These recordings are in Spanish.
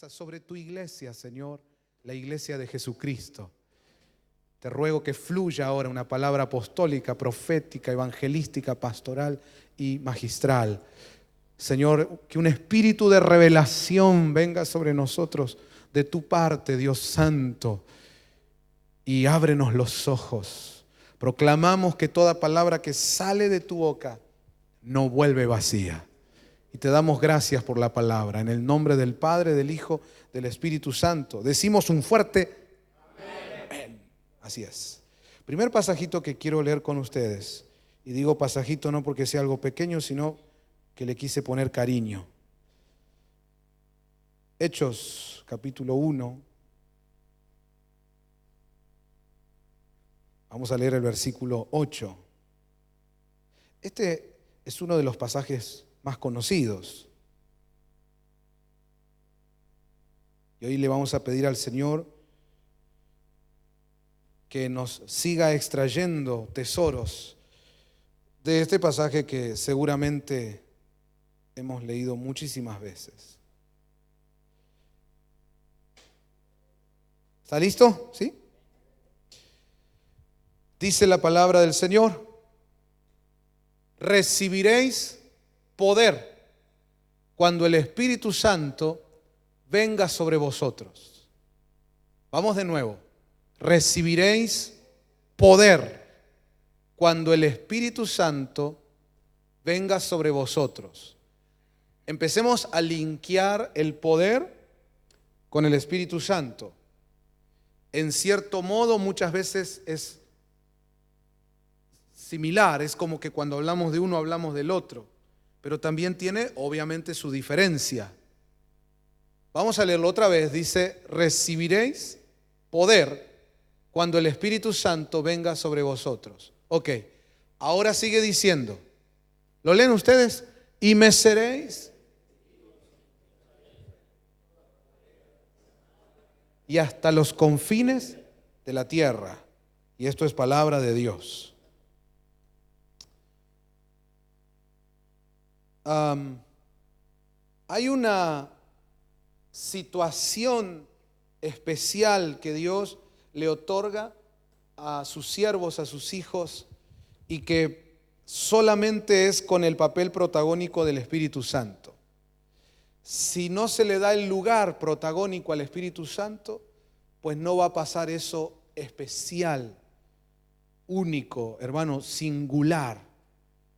sobre tu iglesia, Señor, la iglesia de Jesucristo. Te ruego que fluya ahora una palabra apostólica, profética, evangelística, pastoral y magistral. Señor, que un espíritu de revelación venga sobre nosotros de tu parte, Dios Santo, y ábrenos los ojos. Proclamamos que toda palabra que sale de tu boca no vuelve vacía. Y te damos gracias por la palabra. En el nombre del Padre, del Hijo, del Espíritu Santo. Decimos un fuerte amén. Así es. Primer pasajito que quiero leer con ustedes. Y digo pasajito no porque sea algo pequeño, sino que le quise poner cariño. Hechos, capítulo 1. Vamos a leer el versículo 8. Este es uno de los pasajes más conocidos. Y hoy le vamos a pedir al Señor que nos siga extrayendo tesoros de este pasaje que seguramente hemos leído muchísimas veces. ¿Está listo? ¿Sí? Dice la palabra del Señor: recibiréis poder cuando el Espíritu Santo venga sobre vosotros. Vamos de nuevo. Recibiréis poder cuando el Espíritu Santo venga sobre vosotros. Empecemos a linkear el poder con el Espíritu Santo. En cierto modo, muchas veces es similar, es como que cuando hablamos de uno hablamos del otro, pero también tiene obviamente su diferencia. Vamos a leerlo otra vez. Dice: recibiréis poder cuando el Espíritu Santo venga sobre vosotros. Ok, ahora sigue diciendo, ¿lo leen ustedes? Y me seréis y hasta los confines de la tierra. Y esto es palabra de Dios. Hay una situación especial que Dios le otorga a sus siervos, a sus hijos, y que solamente es con el papel protagónico del Espíritu Santo. Si no se le da el lugar protagónico al Espíritu Santo, pues no va a pasar eso especial, único, hermano, singular,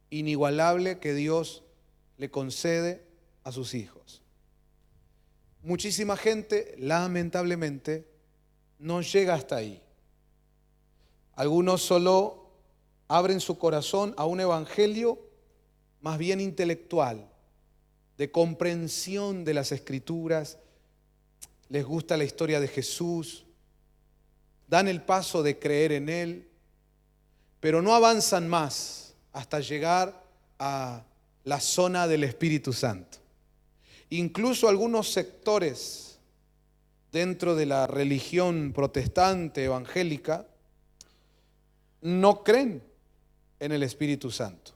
inigualable que Dios le concede a sus hijos. Muchísima gente, lamentablemente, no llega hasta ahí. Algunos solo abren su corazón a un evangelio más bien intelectual, de comprensión de las Escrituras. Les gusta la historia de Jesús, dan el paso de creer en Él, pero no avanzan más hasta llegar a la zona del Espíritu Santo. Incluso algunos sectores dentro de la religión protestante evangélica no creen en el Espíritu Santo.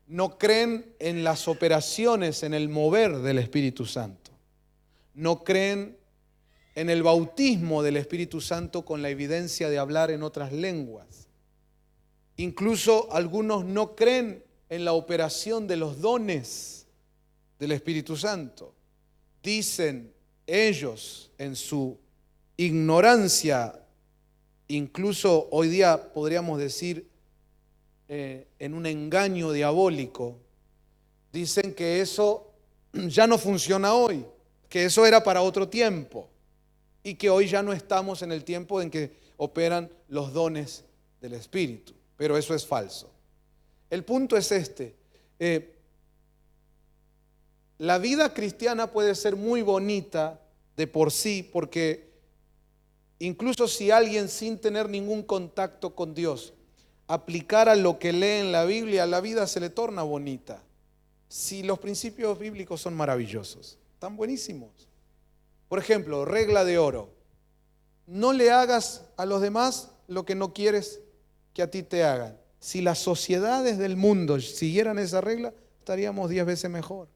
No creen en las operaciones, en el mover del Espíritu Santo. No creen en el bautismo del Espíritu Santo con la evidencia de hablar en otras lenguas. Incluso algunos no creen en la operación de los dones del Espíritu Santo. Dicen ellos en su ignorancia, incluso hoy día podríamos decir en un engaño diabólico, dicen que eso ya no funciona hoy, que eso era para otro tiempo y que hoy ya no estamos en el tiempo en que operan los dones del Espíritu. Pero eso es falso. El punto es este: la vida cristiana puede ser muy bonita de por sí, porque incluso si alguien sin tener ningún contacto con Dios aplicara lo que lee en la Biblia, la vida se le torna bonita. Si los principios bíblicos son maravillosos, están buenísimos. Por ejemplo, regla de oro: no le hagas a los demás lo que no quieres que a ti te hagan. Si las sociedades del mundo siguieran esa regla, estaríamos 10 veces mejor.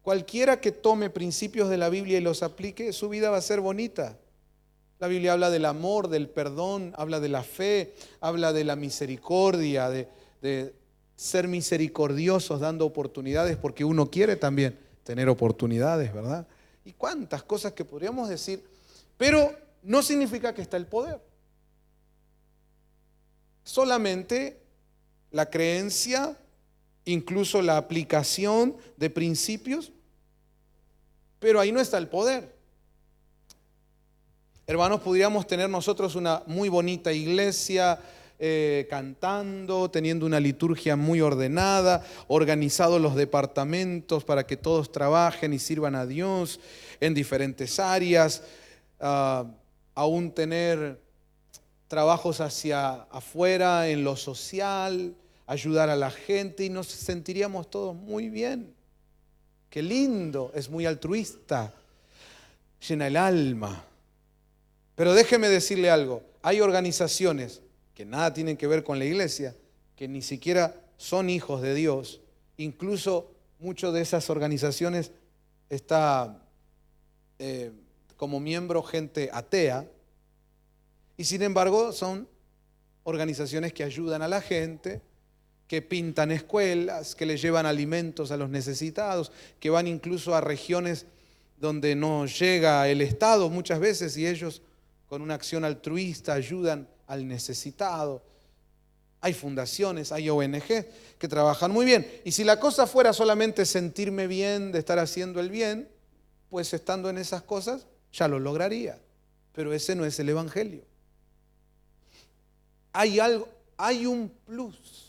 Cualquiera que tome principios de la Biblia y los aplique, su vida va a ser bonita. La Biblia habla del amor, del perdón, habla de la fe, habla de la misericordia, de ser misericordiosos dando oportunidades, porque uno quiere también tener oportunidades, ¿verdad? Y cuántas cosas que podríamos decir, pero no significa que está el poder. Solamente la creencia, incluso la aplicación de principios, pero ahí no está el poder. Hermanos, podríamos tener nosotros una muy bonita iglesia, cantando, teniendo una liturgia muy ordenada, organizados los departamentos para que todos trabajen y sirvan a Dios en diferentes áreas, aún tener trabajos hacia afuera en lo social, ayudar a la gente, y nos sentiríamos todos muy bien. Qué lindo, es muy altruista, llena el alma. Pero déjeme decirle algo, hay organizaciones que nada tienen que ver con la iglesia, que ni siquiera son hijos de Dios. Incluso muchas de esas organizaciones está como miembro gente atea, y sin embargo son organizaciones que ayudan a la gente, que pintan escuelas, que le llevan alimentos a los necesitados, que van incluso a regiones donde no llega el Estado muchas veces, y ellos con una acción altruista ayudan al necesitado. Hay fundaciones, hay ONG que trabajan muy bien. Y si la cosa fuera solamente sentirme bien de estar haciendo el bien, pues estando en esas cosas ya lo lograría. Pero ese no es el evangelio. Hay algo, hay un plus.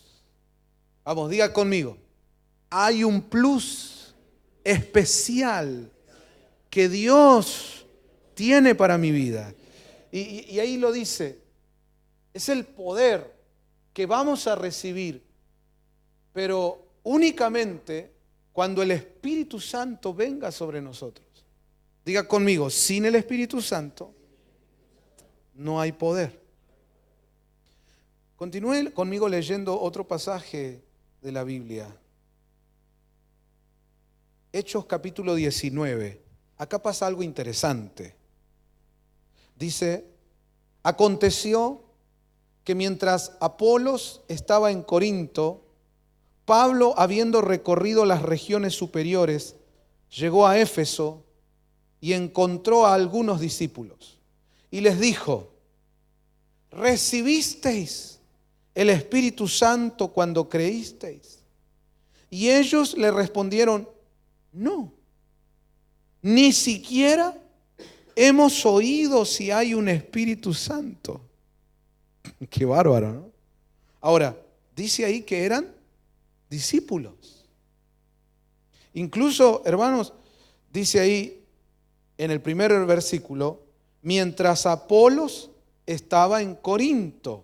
Vamos, diga conmigo. Hay un plus especial que Dios tiene para mi vida. Y ahí lo dice, es el poder que vamos a recibir, pero únicamente cuando el Espíritu Santo venga sobre nosotros. Diga conmigo, sin el Espíritu Santo no hay poder. Continúe conmigo leyendo otro pasaje de la Biblia. Hechos capítulo 19. Acá pasa algo interesante. Dice, aconteció que mientras Apolos estaba en Corinto, Pablo, habiendo recorrido las regiones superiores, llegó a Éfeso y encontró a algunos discípulos. Y les dijo, ¿recibisteis el Espíritu Santo cuando creísteis? Y ellos le respondieron, no, ni siquiera hemos oído si hay un Espíritu Santo. Qué bárbaro, ¿no? Ahora, dice ahí que eran discípulos. Incluso, hermanos, dice ahí en el primer versículo, mientras Apolos estaba en Corinto.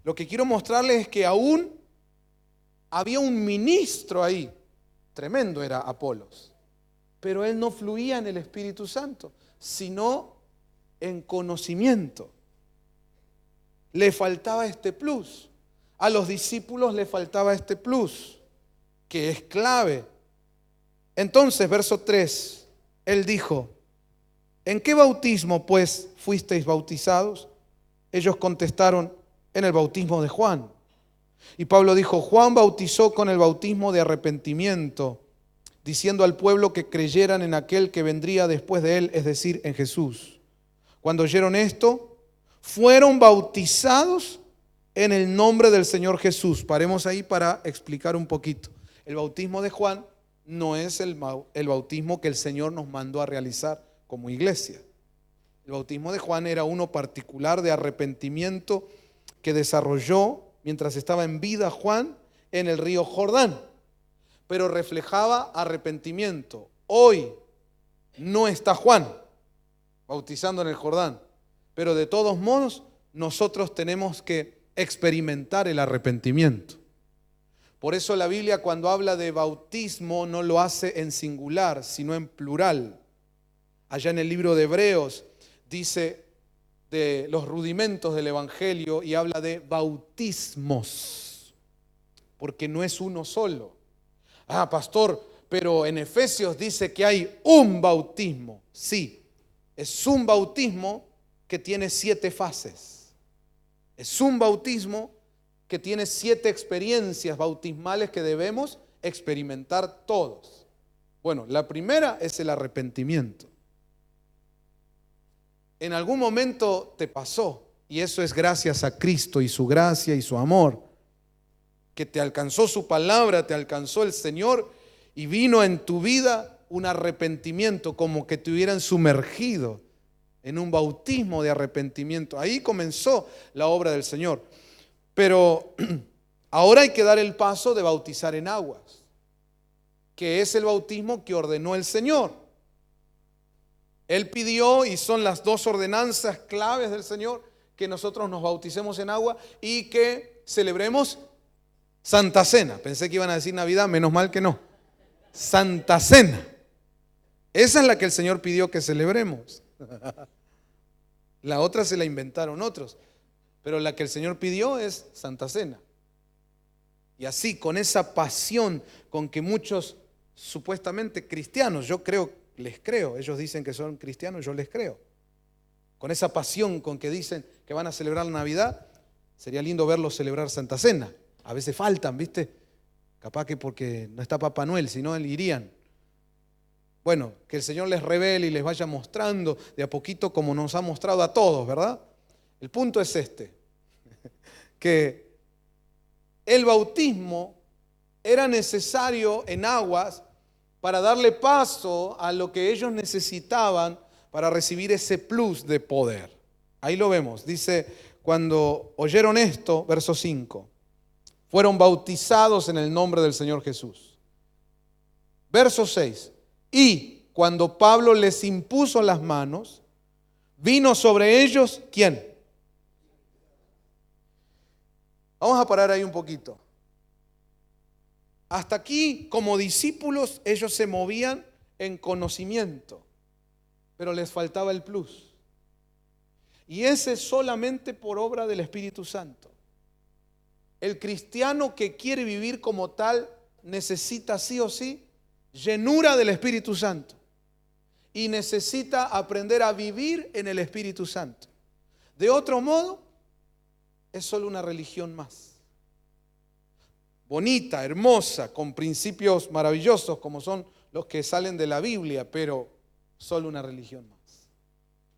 Lo que quiero mostrarles es que aún había un ministro ahí, tremendo era Apolos, pero él no fluía en el Espíritu Santo, sino en conocimiento. Le faltaba este plus. A los discípulos le faltaba este plus, que es clave. Entonces, verso 3, él dijo, ¿en qué bautismo pues fuisteis bautizados? Ellos contestaron, en el bautismo de Juan. Y Pablo dijo, Juan bautizó con el bautismo de arrepentimiento, diciendo al pueblo que creyeran en aquel que vendría después de él, es decir, en Jesús. Cuando oyeron esto, fueron bautizados en el nombre del Señor Jesús. Paremos ahí para explicar un poquito. El bautismo de Juan no es el bautismo que el Señor nos mandó a realizar como iglesia. El bautismo de Juan era uno particular de arrepentimiento que desarrolló mientras estaba en vida Juan en el río Jordán, pero reflejaba arrepentimiento. Hoy no está Juan bautizando en el Jordán, pero de todos modos nosotros tenemos que experimentar el arrepentimiento. Por eso la Biblia, cuando habla de bautismo, no lo hace en singular, sino en plural. Allá en el libro de Hebreos dice de los rudimentos del Evangelio y habla de bautismos, porque no es uno solo. Ah, pastor, pero en Efesios dice que hay un bautismo. Sí, es un bautismo que tiene 7 fases. Es un bautismo que tiene 7 experiencias bautismales que debemos experimentar todos. Bueno, la primera es el arrepentimiento. En algún momento te pasó, y eso es gracias a Cristo y su gracia y su amor, que te alcanzó su palabra, te alcanzó el Señor y vino en tu vida un arrepentimiento, como que te hubieran sumergido en un bautismo de arrepentimiento. Ahí comenzó la obra del Señor. Pero ahora hay que dar el paso de bautizar en aguas, que es el bautismo que ordenó el Señor. Él pidió, y son las 2 ordenanzas claves del Señor, que nosotros nos bauticemos en agua y que celebremos Santa Cena. Pensé que iban a decir Navidad, menos mal que no. Santa Cena. Esa es la que el Señor pidió que celebremos. La otra se la inventaron otros, pero la que el Señor pidió es Santa Cena. Y así, con esa pasión con que muchos supuestamente cristianos, yo les creo, ellos dicen que son cristianos, yo les creo. Con esa pasión con que dicen que van a celebrar la Navidad, sería lindo verlos celebrar Santa Cena. A veces faltan, ¿viste? Capaz que porque no está Papá Noel, si no, irían. Bueno, que el Señor les revele y les vaya mostrando de a poquito como nos ha mostrado a todos, ¿verdad? El punto es este, que el bautismo era necesario en aguas para darle paso a lo que ellos necesitaban para recibir ese plus de poder. Ahí lo vemos, dice, cuando oyeron esto, verso 5, fueron bautizados en el nombre del Señor Jesús. Verso 6, y cuando Pablo les impuso las manos, vino sobre ellos, ¿quién? Vamos a parar ahí un poquito. Hasta aquí, como discípulos, ellos se movían en conocimiento, pero les faltaba el plus. Y ese es solamente por obra del Espíritu Santo. El cristiano que quiere vivir como tal necesita sí o sí llenura del Espíritu Santo. Y necesita aprender a vivir en el Espíritu Santo. De otro modo, es solo una religión más. Bonita, hermosa, con principios maravillosos como son los que salen de la Biblia, pero solo una religión más.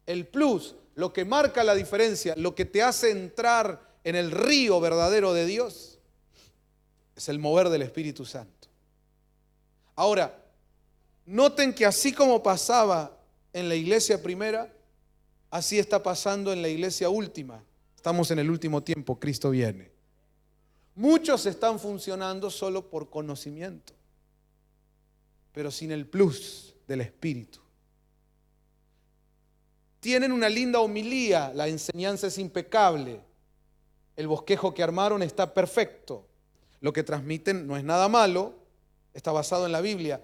El plus, lo que marca la diferencia, lo que te hace entrar en el río verdadero de Dios, es el mover del Espíritu Santo. Ahora, noten que así como pasaba en la iglesia primera, así está pasando en la iglesia última. Estamos en el último tiempo, Cristo viene. Muchos están funcionando solo por conocimiento, pero sin el plus del Espíritu. Tienen una linda homilía, la enseñanza es impecable, el bosquejo que armaron está perfecto, lo que transmiten no es nada malo, está basado en la Biblia,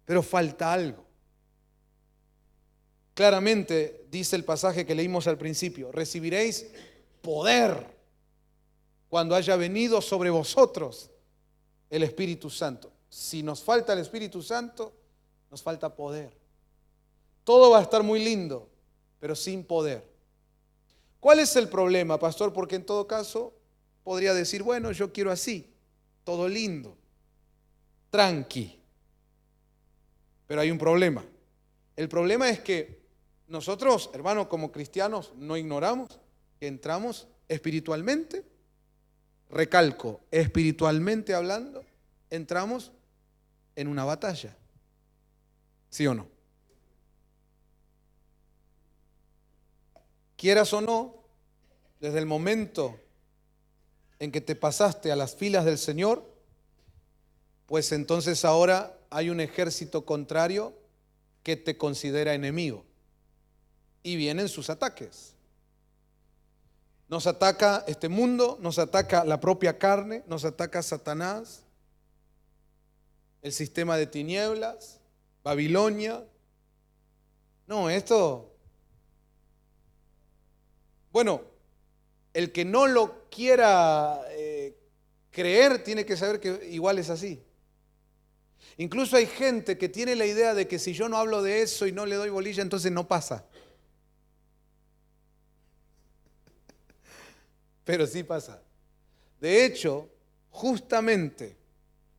pero falta algo. Claramente dice el pasaje que leímos al principio, recibiréis poder cuando haya venido sobre vosotros el Espíritu Santo. Si nos falta el Espíritu Santo, nos falta poder. Todo va a estar muy lindo, pero sin poder. ¿Cuál es el problema, pastor? Porque en todo caso podría decir, bueno, yo quiero así, todo lindo, tranqui. Pero hay un problema. El problema es que nosotros, hermanos, como cristianos, no ignoramos que entramos espiritualmente. Recalco, espiritualmente hablando, entramos en una batalla. ¿Sí o no? Quieras o no, desde el momento en que te pasaste a las filas del Señor, pues entonces ahora hay un ejército contrario que te considera enemigo. Y vienen sus ataques. Nos ataca este mundo, nos ataca la propia carne, nos ataca Satanás, el sistema de tinieblas, Babilonia. No, bueno, el que no lo quiera creer tiene que saber que igual es así. Incluso hay gente que tiene la idea de que si yo no hablo de eso y no le doy bolilla, entonces no pasa. Pero sí pasa. De hecho, justamente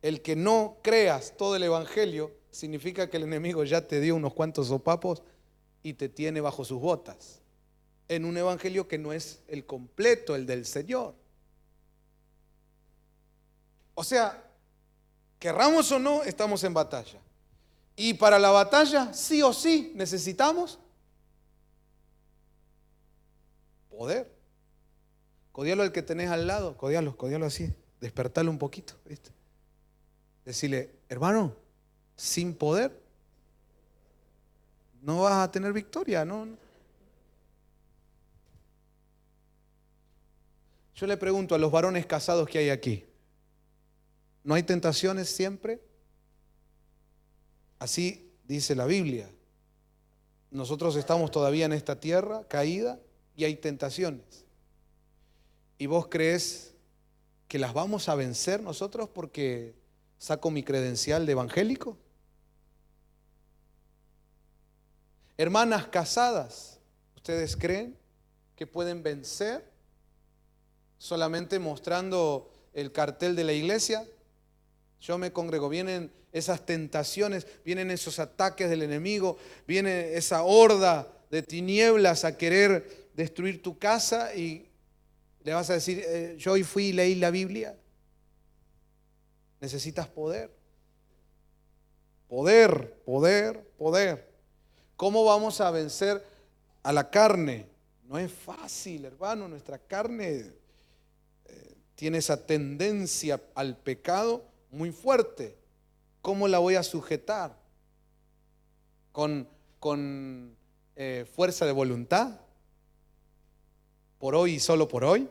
el que no creas todo el evangelio significa que el enemigo ya te dio unos cuantos sopapos y te tiene bajo sus botas en un evangelio que no es el completo, el del Señor. O sea, querramos o no, estamos en batalla. Y para la batalla, sí o sí, necesitamos poder. Codialo al que tenés al lado, codialo así, despertalo un poquito, ¿viste? Decirle, hermano, sin poder no vas a tener victoria, ¿no? Yo le pregunto a los varones casados que hay aquí, ¿no hay tentaciones siempre? Así dice la Biblia. Nosotros estamos todavía en esta tierra caída y hay tentaciones. ¿Y vos crees que las vamos a vencer nosotros porque saco mi credencial de evangélico? Hermanas casadas, ¿ustedes creen que pueden vencer solamente mostrando el cartel de la iglesia? Yo me congrego, vienen esas tentaciones, vienen esos ataques del enemigo, viene esa horda de tinieblas a querer destruir tu casa y le vas a decir, yo hoy fui y leí la Biblia. Necesitas poder. Poder, poder, poder. ¿Cómo vamos a vencer a la carne? No es fácil, hermano. Nuestra carne tiene esa tendencia al pecado muy fuerte. ¿Cómo la voy a sujetar? ¿Con fuerza de voluntad? ¿Por hoy y solo por hoy?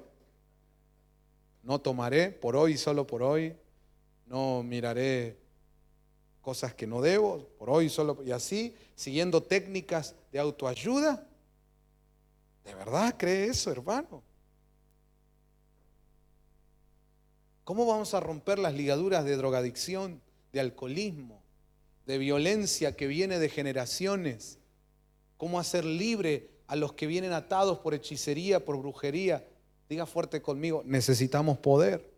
No tomaré por hoy y solo por hoy. No miraré cosas que no debo, por hoy solo, y así, siguiendo técnicas de autoayuda. ¿De verdad cree eso, hermano? ¿Cómo vamos a romper las ligaduras de drogadicción, de alcoholismo, de violencia que viene de generaciones? ¿Cómo hacer libre a los que vienen atados por hechicería, por brujería? Diga fuerte conmigo, necesitamos poder.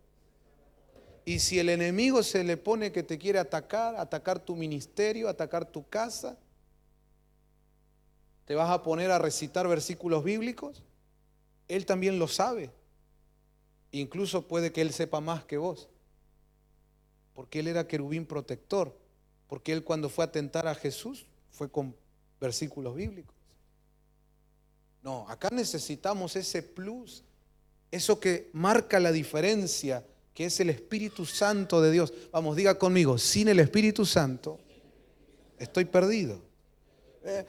Y si el enemigo se le pone que te quiere atacar tu ministerio, atacar tu casa, ¿te vas a poner a recitar versículos bíblicos? Él también lo sabe. Incluso puede que él sepa más que vos. Porque él era querubín protector. Porque él cuando fue a tentar a Jesús fue con versículos bíblicos. No, acá necesitamos ese plus, eso que marca la diferencia, que es el Espíritu Santo de Dios. Vamos, diga conmigo, sin el Espíritu Santo estoy perdido.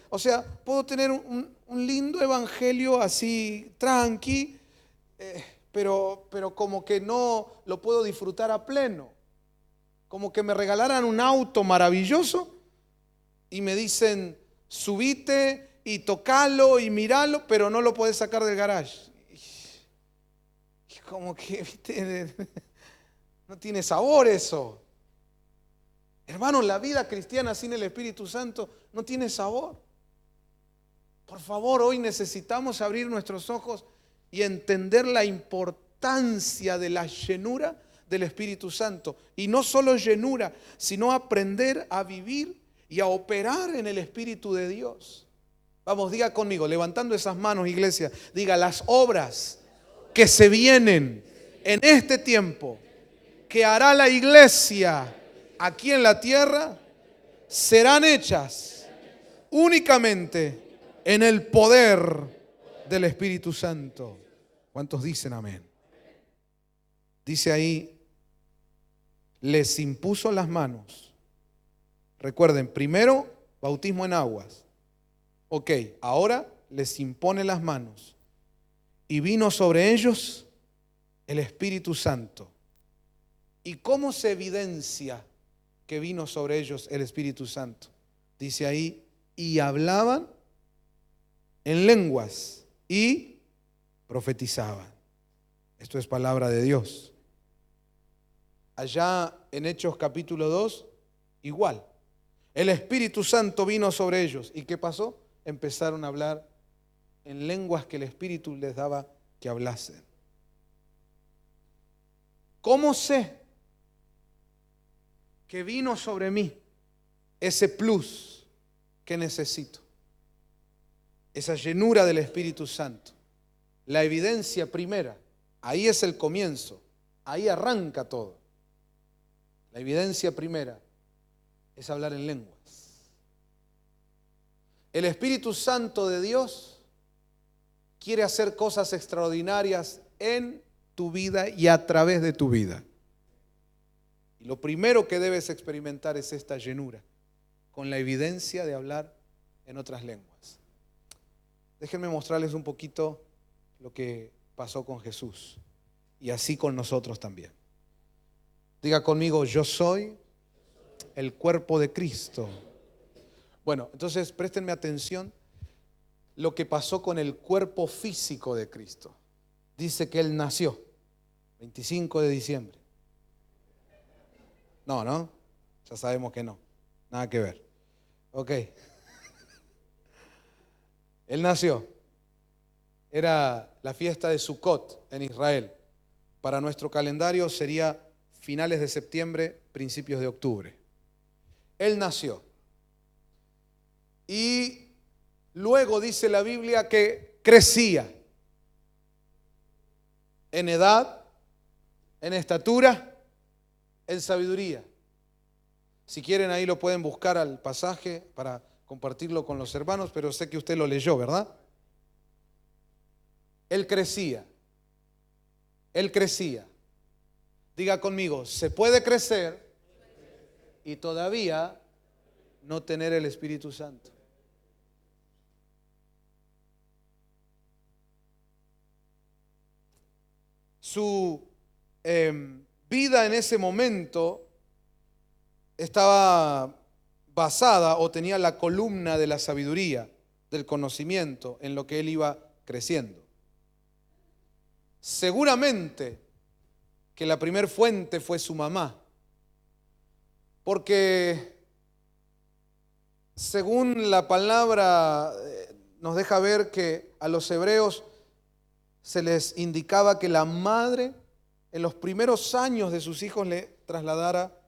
O sea, puedo tener un lindo evangelio así, tranqui, pero como que no lo puedo disfrutar a pleno. Como que me regalaran un auto maravilloso y me dicen, subite y tocalo y miralo, pero no lo podés sacar del garage. Y como que, viste, no tiene sabor eso. Hermano, la vida cristiana sin el Espíritu Santo no tiene sabor. Por favor, hoy necesitamos abrir nuestros ojos y entender la importancia de la llenura del Espíritu Santo. Y no solo llenura, sino aprender a vivir y a operar en el Espíritu de Dios. Vamos, diga conmigo, levantando esas manos, iglesia, diga, las obras que se vienen en este tiempo, que hará la iglesia aquí en la tierra, serán hechas únicamente en el poder del Espíritu Santo. ¿Cuántos dicen amén? Dice ahí, les impuso las manos. Recuerden, primero bautismo en aguas. Ok, ahora les impone las manos. Y vino sobre ellos el Espíritu Santo. ¿Y cómo se evidencia que vino sobre ellos el Espíritu Santo? Dice ahí, y hablaban en lenguas y profetizaban. Esto es palabra de Dios. allá en Hechos capítulo 2, igual. El Espíritu Santo vino sobre ellos. ¿Y qué pasó? Empezaron a hablar en lenguas que el Espíritu les daba que hablasen. ¿Cómo sé que vino sobre mí ese plus que necesito? Esa llenura del Espíritu Santo. La evidencia primera, ahí es el comienzo, ahí arranca todo. La evidencia primera es hablar en lenguas. El Espíritu Santo de Dios quiere hacer cosas extraordinarias en tu vida y a través de tu vida. Y lo primero que debes experimentar es esta llenura, con la evidencia de hablar en otras lenguas. Déjenme mostrarles un poquito lo que pasó con Jesús y así con nosotros también. Diga conmigo, yo soy el cuerpo de Cristo. Bueno, entonces préstenme atención lo que pasó con el cuerpo físico de Cristo. Dice que Él nació 25 de diciembre. No, ya sabemos que no, nada que ver. Ok. Él nació. Era la fiesta de Sukkot en Israel. Para nuestro calendario sería finales de septiembre, principios de octubre. Él nació. Y luego dice la Biblia que crecía en edad, en estatura, en sabiduría. Si quieren ahí lo pueden buscar al pasaje para compartirlo con los hermanos, pero sé que usted lo leyó, ¿verdad? Él crecía. Él crecía. Diga conmigo, se puede crecer y todavía no tener el Espíritu Santo. Su vida en ese momento estaba basada o tenía la columna de la sabiduría, del conocimiento en lo que él iba creciendo. Seguramente que la primer fuente fue su mamá, porque según la palabra nos deja ver que a los hebreos se les indicaba que la madre en los primeros años de sus hijos le trasladara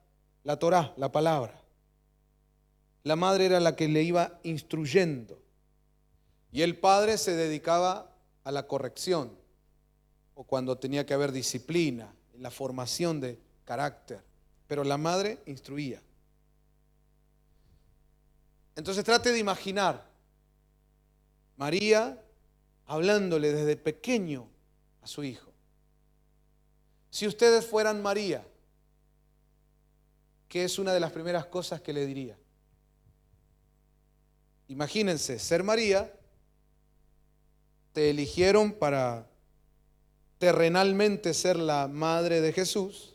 la Torá, la palabra. La madre era la que le iba instruyendo y el padre se dedicaba a la corrección o cuando tenía que haber disciplina, la formación de carácter, pero la madre instruía. Entonces trate de imaginar María hablándole desde pequeño a su hijo. Si ustedes fueran María, ¿qué es una de las primeras cosas que le diría? Imagínense, ser María, te eligieron para terrenalmente ser la madre de Jesús,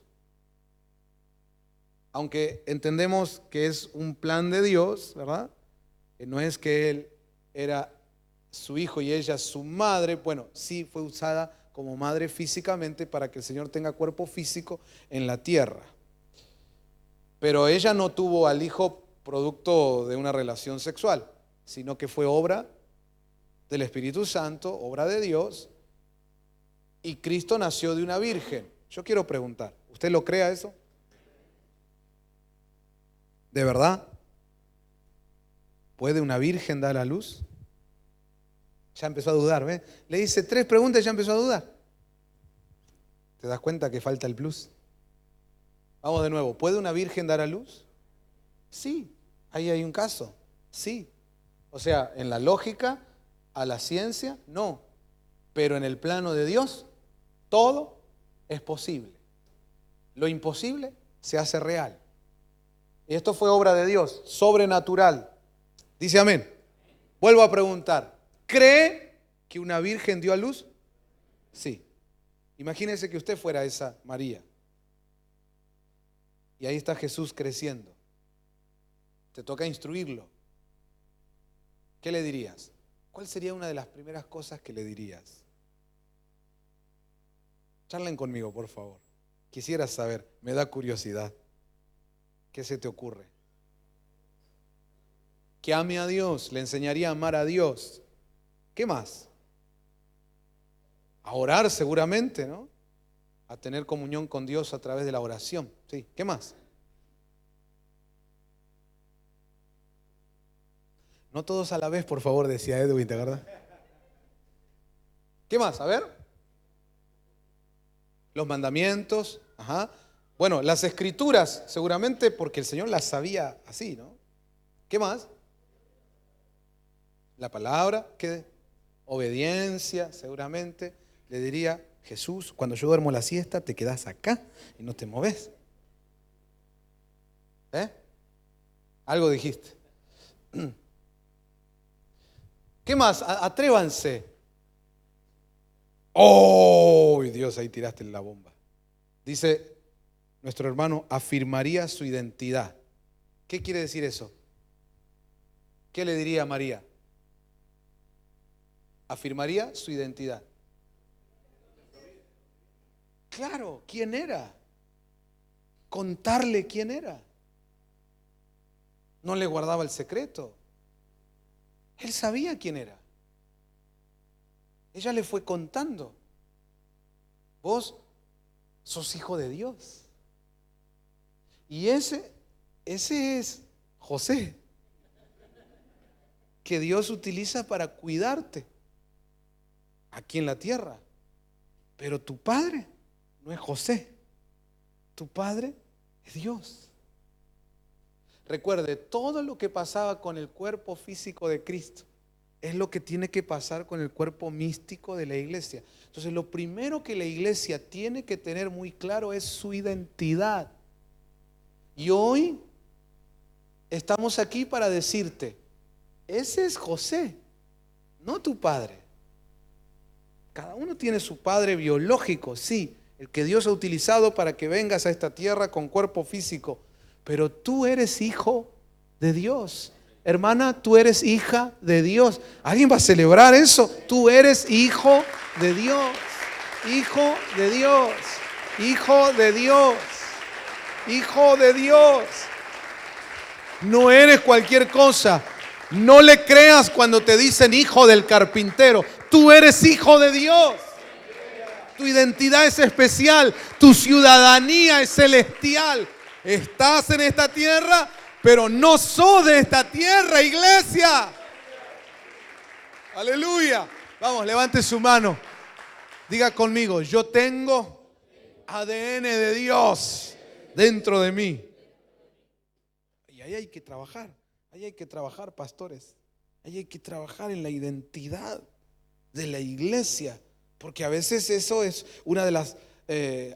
aunque entendemos que es un plan de Dios, ¿verdad? Que no es que Él era su hijo y ella su madre. Bueno, sí fue usada como madre físicamente para que el Señor tenga cuerpo físico en la tierra. Pero ella no tuvo al hijo producto de una relación sexual, sino que fue obra del Espíritu Santo, obra de Dios, y Cristo nació de una virgen. Yo quiero preguntar, ¿usted lo cree eso? ¿De verdad? ¿Puede una virgen dar a luz? Ya empezó a dudar, ¿ves? Le hice 3 preguntas y ya empezó a dudar. ¿Te das cuenta que falta el plus? Vamos de nuevo, ¿puede una virgen dar a luz? Sí, ahí hay un caso, sí. O sea, en la lógica, a la ciencia, no. Pero en el plano de Dios, todo es posible. Lo imposible se hace real. Y esto fue obra de Dios, sobrenatural. Dice amén. Vuelvo a preguntar, ¿cree que una virgen dio a luz? Sí. Imagínese que usted fuera esa María. Y ahí está Jesús creciendo. Te toca instruirlo. ¿Qué le dirías? ¿Cuál sería una de las primeras cosas que le dirías? Charlen conmigo, por favor. Quisiera saber, me da curiosidad. ¿Qué se te ocurre? Que ame a Dios, le enseñaría a amar a Dios. ¿Qué más? A orar seguramente, ¿no? A tener comunión con Dios a través de la oración. Sí, ¿qué más? No todos a la vez, por favor, decía Edwin, ¿te acuerdas? ¿Qué más? A ver. Los mandamientos, ajá. Bueno, las escrituras, seguramente porque el Señor las sabía así, ¿no? ¿Qué más? La palabra, ¿qué? Obediencia, seguramente. Le diría, Jesús, cuando yo duermo la siesta, te quedas acá y no te moves. ¿Eh? Algo dijiste. ¿Qué más? Atrévanse. ¡Oh, Dios! Ahí tiraste la bomba. Dice nuestro hermano, afirmaría su identidad. ¿Qué quiere decir eso? ¿Qué le diría a María? Afirmaría su identidad. Claro, ¿quién era? Contarle quién era. No le guardaba el secreto. Él sabía quién era. Ella le fue contando. Vos sos hijo de Dios. Y ese es José, que Dios utiliza para cuidarte aquí en la tierra. Pero tu padre no es José. Tu padre es Dios. Recuerde, todo lo que pasaba con el cuerpo físico de Cristo es lo que tiene que pasar con el cuerpo místico de la iglesia. Entonces, lo primero que la iglesia tiene que tener muy claro es su identidad. Y hoy estamos aquí para decirte, ese es José, no tu padre. Cada uno tiene su padre biológico, sí, el que Dios ha utilizado para que vengas a esta tierra con cuerpo físico. Pero tú eres hijo de Dios. Hermana, tú eres hija de Dios. ¿Alguien va a celebrar eso? Tú eres hijo de Dios. Hijo de Dios. Hijo de Dios. Hijo de Dios. No eres cualquier cosa. No le creas cuando te dicen hijo del carpintero. Tú eres hijo de Dios. Tu identidad es especial. Tu ciudadanía es celestial. Estás en esta tierra, pero no sos de esta tierra, iglesia. Aleluya. Vamos, levante su mano. Diga conmigo, yo tengo ADN de Dios dentro de mí. Y ahí hay que trabajar. Ahí hay que trabajar, pastores. Ahí hay que trabajar en la identidad de la iglesia. Porque a veces eso es una de las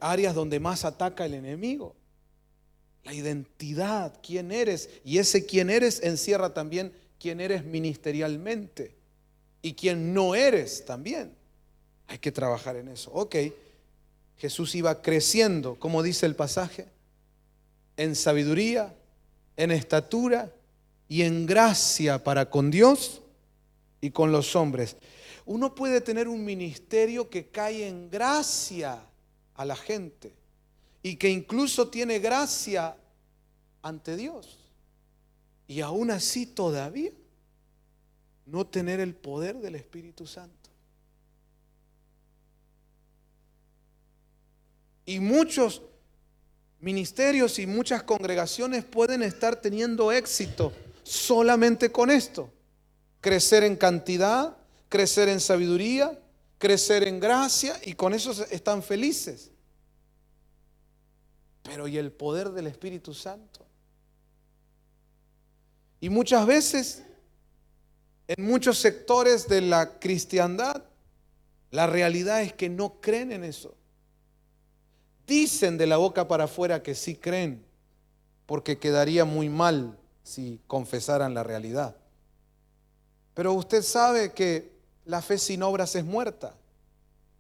áreas donde más ataca el enemigo. La identidad, quién eres. Y ese quién eres encierra también quién eres ministerialmente. Y quién no eres también. Hay que trabajar en eso. Ok, Jesús iba creciendo, como dice el pasaje, en sabiduría, en estatura y en gracia para con Dios y con los hombres. Uno puede tener un ministerio que cae en gracia a la gente y que incluso tiene gracia ante Dios, y aún así todavía no tener el poder del Espíritu Santo. Y muchos ministerios y muchas congregaciones pueden estar teniendo éxito solamente con esto: crecer en cantidad, crecer en sabiduría, crecer en gracia, y con eso están felices. Pero ¿y el poder del Espíritu Santo? Y muchas veces, en muchos sectores de la cristiandad, la realidad es que no creen en eso. Dicen de la boca para afuera que sí creen, porque quedaría muy mal si confesaran la realidad. Pero usted sabe que la fe sin obras es muerta.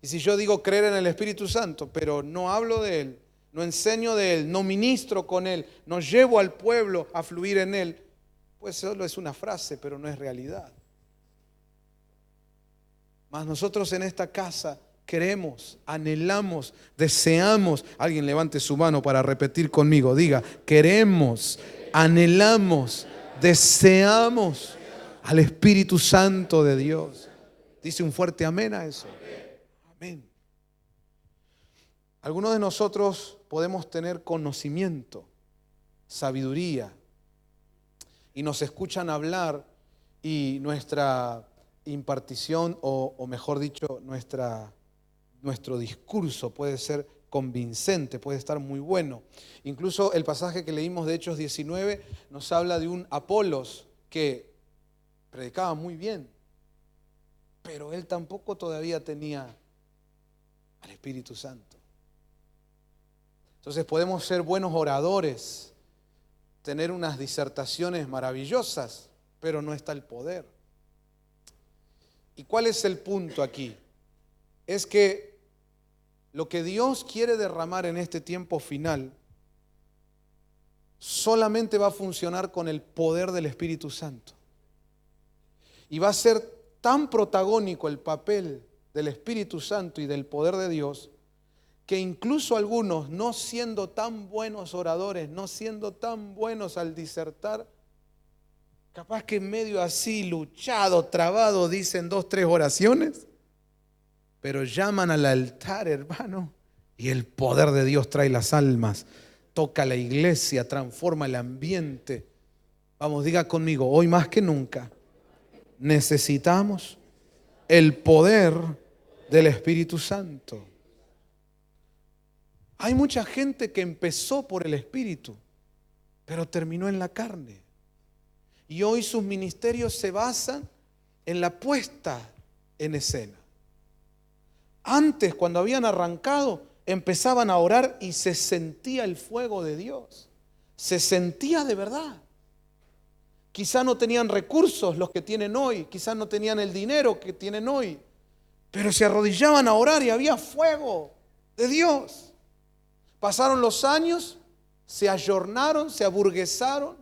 Y si yo digo creer en el Espíritu Santo, pero no hablo de Él, no enseño de Él, no ministro con Él, no llevo al pueblo a fluir en Él, pues solo es una frase, pero no es realidad. Mas nosotros en esta casa queremos, anhelamos, deseamos. Alguien levante su mano para repetir conmigo. Diga, queremos, anhelamos, deseamos al Espíritu Santo de Dios. Dice un fuerte amén a eso. Amén. Algunos de nosotros podemos tener conocimiento, sabiduría, y nos escuchan hablar y nuestra impartición, o mejor dicho, nuestro discurso puede ser convincente, puede estar muy bueno. Incluso el pasaje que leímos de Hechos 19 nos habla de un Apolos que predicaba muy bien, pero él tampoco todavía tenía al Espíritu Santo. Entonces podemos ser buenos oradores, tener unas disertaciones maravillosas, pero no está el poder. ¿Y cuál es el punto aquí? Es que lo que Dios quiere derramar en este tiempo final solamente va a funcionar con el poder del Espíritu Santo. Y va a ser tan protagónico el papel del Espíritu Santo y del poder de Dios, que incluso algunos, no siendo tan buenos oradores, no siendo tan buenos al disertar, capaz que en medio así, luchado, trabado, dicen 2, 3 oraciones, pero llaman al altar, hermano, y el poder de Dios trae las almas, toca la iglesia, transforma el ambiente. Vamos, diga conmigo, hoy más que nunca necesitamos el poder del Espíritu Santo. Hay mucha gente que empezó por el Espíritu, pero terminó en la carne. Y hoy sus ministerios se basan en la puesta en escena. Antes, cuando habían arrancado, empezaban a orar y se sentía el fuego de Dios. Se sentía de verdad. Quizá no tenían recursos los que tienen hoy, quizás no tenían el dinero que tienen hoy, pero se arrodillaban a orar y había fuego de Dios. Pasaron los años, se ayornaron, se aburguesaron,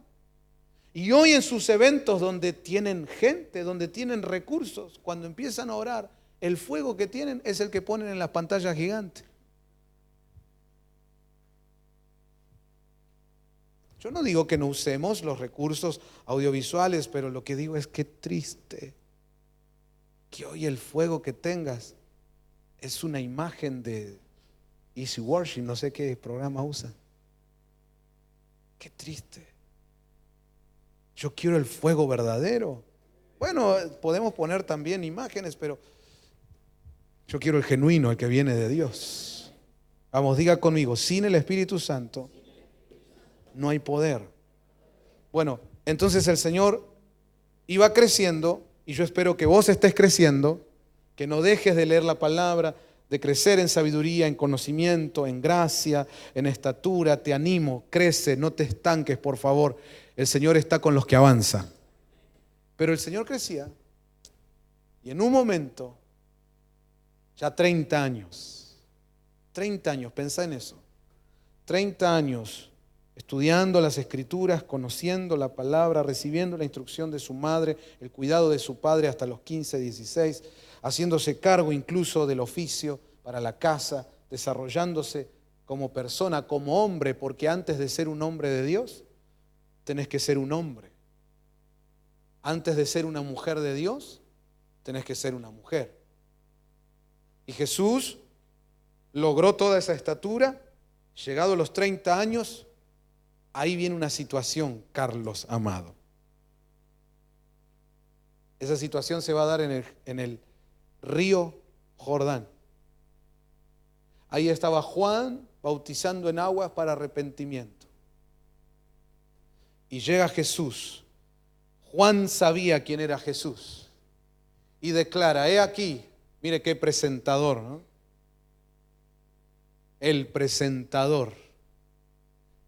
y hoy en sus eventos donde tienen gente, donde tienen recursos, cuando empiezan a orar, el fuego que tienen es el que ponen en las pantallas gigantes. Yo no digo que no usemos los recursos audiovisuales, pero lo que digo es que triste que hoy el fuego que tengas es una imagen de Easy Worship, no sé qué programa usan. Qué triste. Yo quiero el fuego verdadero. Bueno, podemos poner también imágenes, pero yo quiero el genuino, el que viene de Dios. Vamos, diga conmigo, sin el Espíritu Santo no hay poder. Bueno, entonces el Señor iba creciendo, y yo espero que vos estés creciendo, que no dejes de leer la palabra, de crecer en sabiduría, en conocimiento, en gracia, en estatura. Te animo, crece, no te estanques, por favor. El Señor está con los que avanzan. Pero el Señor crecía, y en un momento, ya 30 años, pensá en eso, 30 años estudiando las Escrituras, conociendo la palabra, recibiendo la instrucción de su madre, el cuidado de su padre hasta los 15, 16, haciéndose cargo incluso del oficio para la casa, desarrollándose como persona, como hombre, porque antes de ser un hombre de Dios, tenés que ser un hombre. Antes de ser una mujer de Dios, tenés que ser una mujer. Y Jesús logró toda esa estatura, llegado a los 30 años, ahí viene una situación, Carlos amado. Esa situación se va a dar en el río Jordán. Ahí estaba Juan bautizando en aguas para arrepentimiento. Y llega Jesús. Juan sabía quién era Jesús. Y declara, he aquí, mire qué presentador, ¿no? El presentador.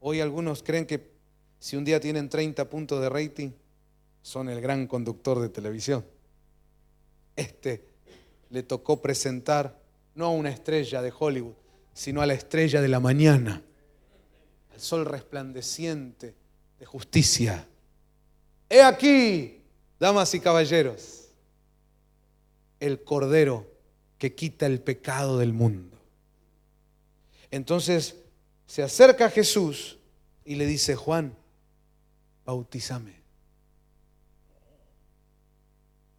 Hoy algunos creen que si un día tienen 30 puntos de rating, son el gran conductor de televisión. Le tocó presentar no a una estrella de Hollywood, sino a la estrella de la mañana, al sol resplandeciente de justicia. He aquí, damas y caballeros, el Cordero que quita el pecado del mundo. Entonces se acerca a Jesús y le dice: Juan, bautízame.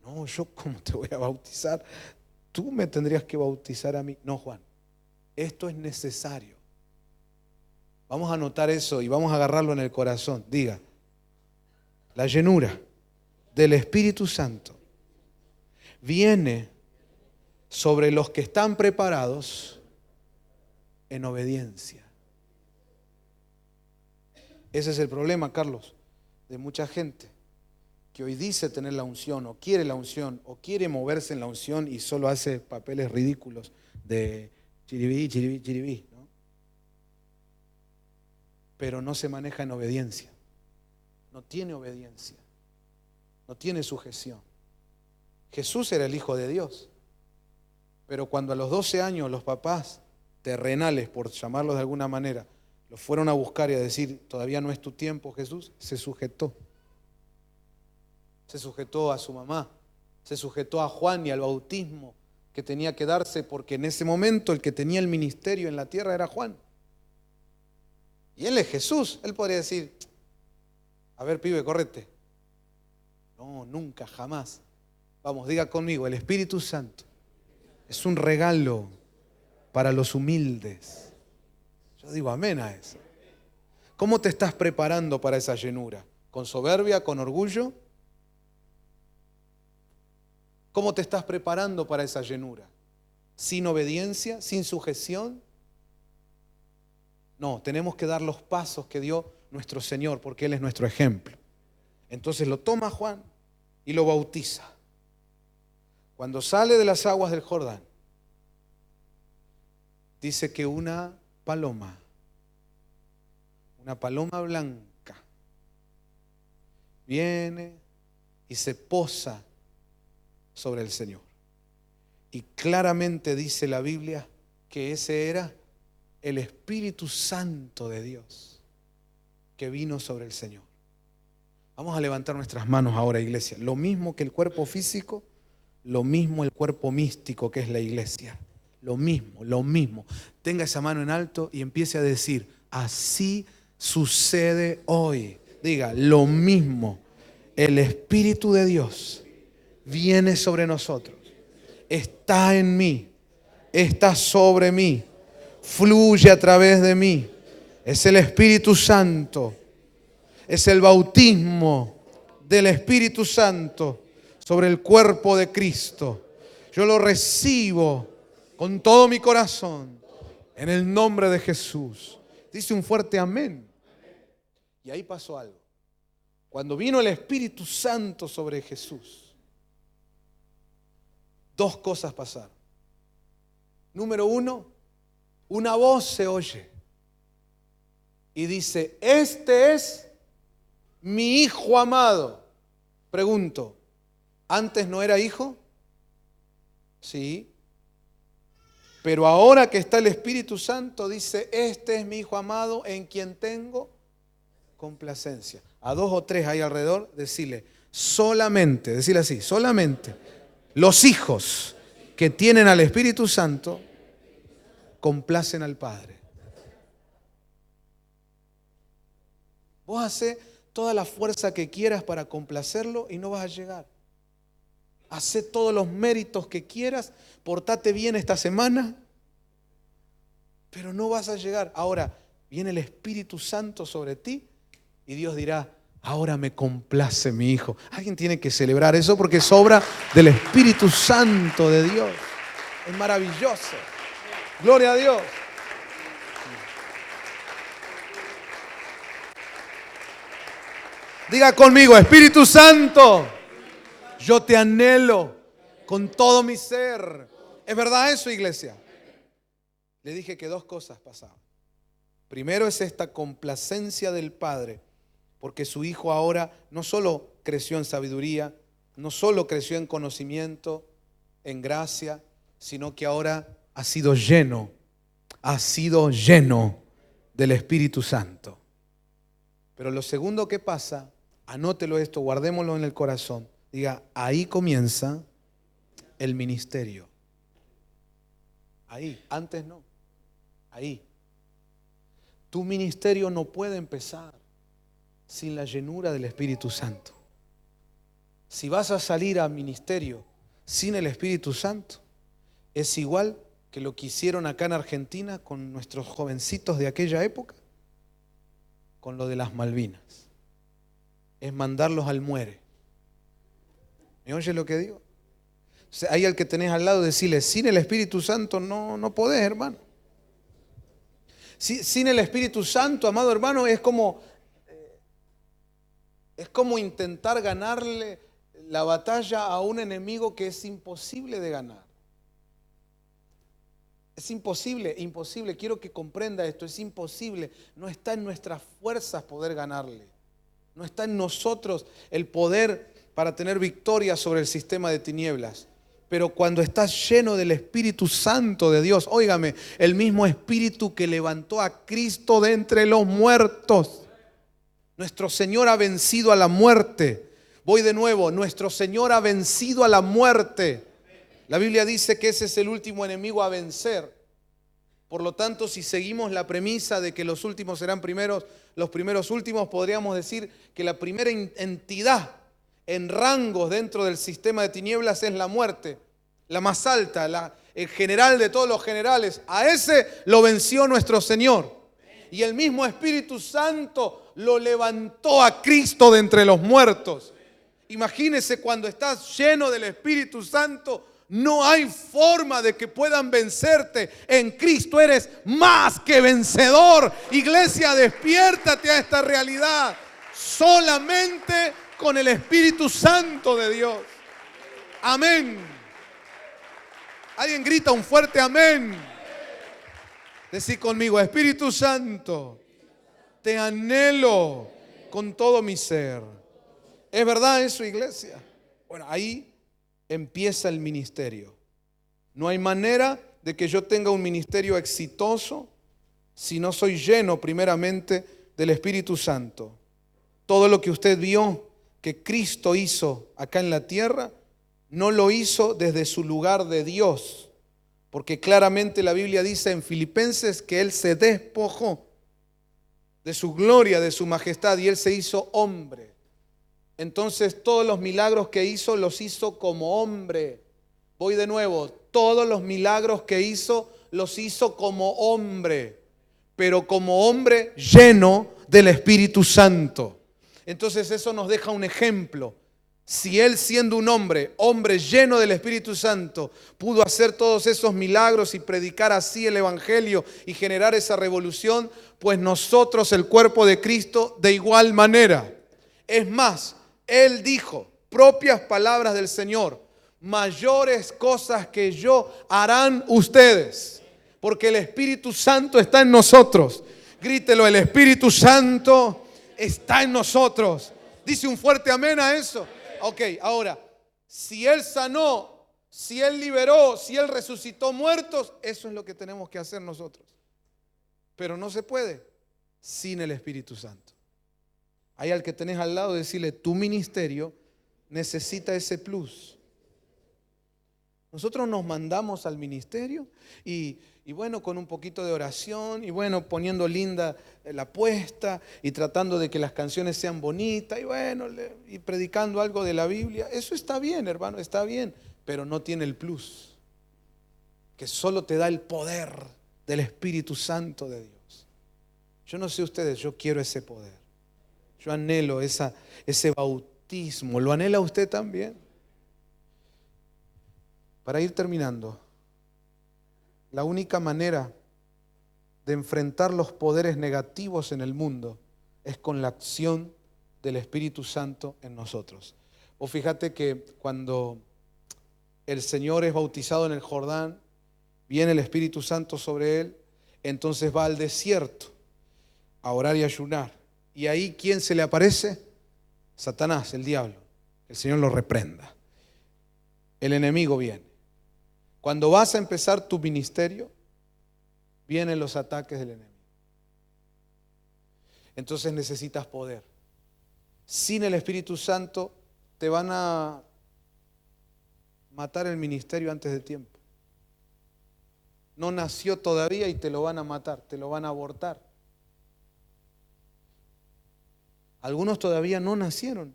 No, yo cómo te voy a bautizar. Tú me tendrías que bautizar a mí. No, Juan, esto es necesario. Vamos a anotar eso y vamos a agarrarlo en el corazón. Diga: la llenura del Espíritu Santo viene sobre los que están preparados en obediencia. Ese es el problema, Carlos, de mucha gente que hoy dice tener la unción o quiere moverse en la unción y solo hace papeles ridículos de chiribí, chiribí, chiribí, ¿no? Pero no se maneja en obediencia, no tiene obediencia, no tiene sujeción. Jesús era el Hijo de Dios, pero cuando a los 12 años los papás terrenales, por llamarlos de alguna manera, lo fueron a buscar y a decir: todavía no es tu tiempo, Jesús se sujetó. Se sujetó a su mamá, se sujetó a Juan y al bautismo que tenía que darse, porque en ese momento el que tenía el ministerio en la tierra era Juan. Y él es Jesús. Él podría decir: a ver, pibe, correte. No, nunca, jamás. Vamos, diga conmigo: el Espíritu Santo es un regalo para los humildes. Yo digo amén a eso. ¿Cómo te estás preparando para esa llenura? ¿Con soberbia, con orgullo? ¿Cómo te estás preparando para esa llenura? ¿Sin obediencia? ¿Sin sujeción? No, tenemos que dar los pasos que dio nuestro Señor, porque Él es nuestro ejemplo. Entonces lo toma Juan y lo bautiza. Cuando sale de las aguas del Jordán, dice que una paloma blanca, viene y se posa sobre el Señor. Y claramente dice la Biblia que ese era el Espíritu Santo de Dios que vino sobre el Señor. Vamos a levantar nuestras manos ahora, iglesia. Lo mismo que el cuerpo físico, lo mismo el cuerpo místico que es la iglesia. Lo mismo. Tenga esa mano en alto y empiece a decir: así sucede hoy. Diga: lo mismo. El Espíritu de Dios viene sobre nosotros. Está en mí. Está sobre mí. Fluye a través de mí. Es el Espíritu Santo. Es el bautismo del Espíritu Santo sobre el cuerpo de Cristo. Yo lo recibo con todo mi corazón en el nombre de Jesús. Dice un fuerte amén. Y ahí pasó algo. Cuando vino el Espíritu Santo sobre Jesús, dos cosas pasaron. Número uno, una voz se oye y dice: este es mi Hijo amado. Pregunto, ¿antes no era hijo? Sí. Pero ahora que está el Espíritu Santo, dice: este es mi Hijo amado en quien tengo complacencia. A dos o tres ahí alrededor, decirle así, solamente los hijos que tienen al Espíritu Santo complacen al Padre. Vos hacés toda la fuerza que quieras para complacerlo y no vas a llegar. Hacé todos los méritos que quieras, portate bien esta semana, pero no vas a llegar. Ahora viene el Espíritu Santo sobre ti y Dios dirá: ahora me complace mi hijo. Alguien tiene que celebrar eso porque es obra del Espíritu Santo de Dios. Es maravilloso. Gloria a Dios. Diga conmigo: Espíritu Santo, yo te anhelo con todo mi ser. ¿Es verdad eso, iglesia? Le dije que dos cosas pasaban. Primero es esta complacencia del Padre, porque su Hijo ahora no solo creció en sabiduría, no solo creció en conocimiento, en gracia, sino que ahora ha sido lleno del Espíritu Santo. Pero lo segundo que pasa, anótelo esto, guardémoslo en el corazón. Diga: ahí comienza el ministerio. Ahí, antes no. Ahí. Tu ministerio no puede empezar sin la llenura del Espíritu Santo. Si vas a salir a ministerio sin el Espíritu Santo, es igual que lo que hicieron acá en Argentina con nuestros jovencitos de aquella época, con lo de las Malvinas. Es mandarlos al muere. ¿Me oye lo que digo? O sea, ahí al que tenés al lado, decirle, sin el Espíritu Santo no podés, hermano. Sin el Espíritu Santo, amado hermano, es como intentar ganarle la batalla a un enemigo que es imposible de ganar. Es imposible, imposible. Quiero que comprenda esto, es imposible. No está en nuestras fuerzas poder ganarle. No está en nosotros el poder para tener victoria sobre el sistema de tinieblas. Pero cuando estás lleno del Espíritu Santo de Dios, óigame, el mismo Espíritu que levantó a Cristo de entre los muertos. Nuestro Señor ha vencido a la muerte. Voy de nuevo, nuestro Señor ha vencido a la muerte. La Biblia dice que ese es el último enemigo a vencer. Por lo tanto, si seguimos la premisa de que los últimos serán primeros, los primeros últimos, podríamos decir que la primera entidad en rangos dentro del sistema de tinieblas es la muerte, la más alta, el general de todos los generales. A ese lo venció nuestro Señor. Y el mismo Espíritu Santo lo levantó a Cristo de entre los muertos. Imagínese, cuando estás lleno del Espíritu Santo, no hay forma de que puedan vencerte. En Cristo eres más que vencedor. Iglesia, despiértate a esta realidad. Solamente con el Espíritu Santo de Dios. Amén. Alguien grita un fuerte amén. Decí conmigo, Espíritu Santo, te anhelo con todo mi ser. ¿Es verdad eso, iglesia? Bueno, ahí empieza el ministerio. No hay manera de que yo tenga un ministerio exitoso si no soy lleno primeramente del Espíritu Santo. Todo lo que usted vio que Cristo hizo acá en la tierra, no lo hizo desde su lugar de Dios, porque claramente la Biblia dice en Filipenses que Él se despojó de su gloria, de su majestad, y Él se hizo hombre. Entonces todos los milagros que hizo, los hizo como hombre. Voy de nuevo, todos los milagros que hizo, los hizo como hombre, pero como hombre lleno del Espíritu Santo. Entonces eso nos deja un ejemplo. Si Él, siendo un hombre lleno del Espíritu Santo, pudo hacer todos esos milagros y predicar así el Evangelio y generar esa revolución, pues nosotros, el cuerpo de Cristo, de igual manera. Es más, Él dijo, propias palabras del Señor, mayores cosas que yo harán ustedes, porque el Espíritu Santo está en nosotros. Grítelo, el Espíritu Santo está en nosotros. Dice un fuerte amén a eso. Ok, ahora, si Él sanó, si Él liberó, si Él resucitó muertos, eso es lo que tenemos que hacer nosotros. Pero no se puede sin el Espíritu Santo. Hay al que tenés al lado, decirle, tu ministerio necesita ese plus. Nosotros nos mandamos al ministerio y bueno, con un poquito de oración y bueno, poniendo linda la puesta y tratando de que las canciones sean bonitas y bueno, y predicando algo de la Biblia. Eso está bien, hermano, está bien, pero no tiene el plus, que solo te da el poder del Espíritu Santo de Dios. Yo no sé ustedes, yo quiero ese poder. Yo anhelo ese bautismo. ¿Lo anhela usted también? Para ir terminando, la única manera de enfrentar los poderes negativos en el mundo es con la acción del Espíritu Santo en nosotros. O fíjate que cuando el Señor es bautizado en el Jordán, viene el Espíritu Santo sobre él, entonces va al desierto a orar y ayunar. Y ahí, ¿quién se le aparece? Satanás, el diablo. El Señor lo reprenda. El enemigo viene. Cuando vas a empezar tu ministerio, vienen los ataques del enemigo. Entonces necesitas poder. Sin el Espíritu Santo te van a matar el ministerio antes de tiempo. no nació todavía y te lo van a matar, te lo van a abortar. Algunos todavía no nacieron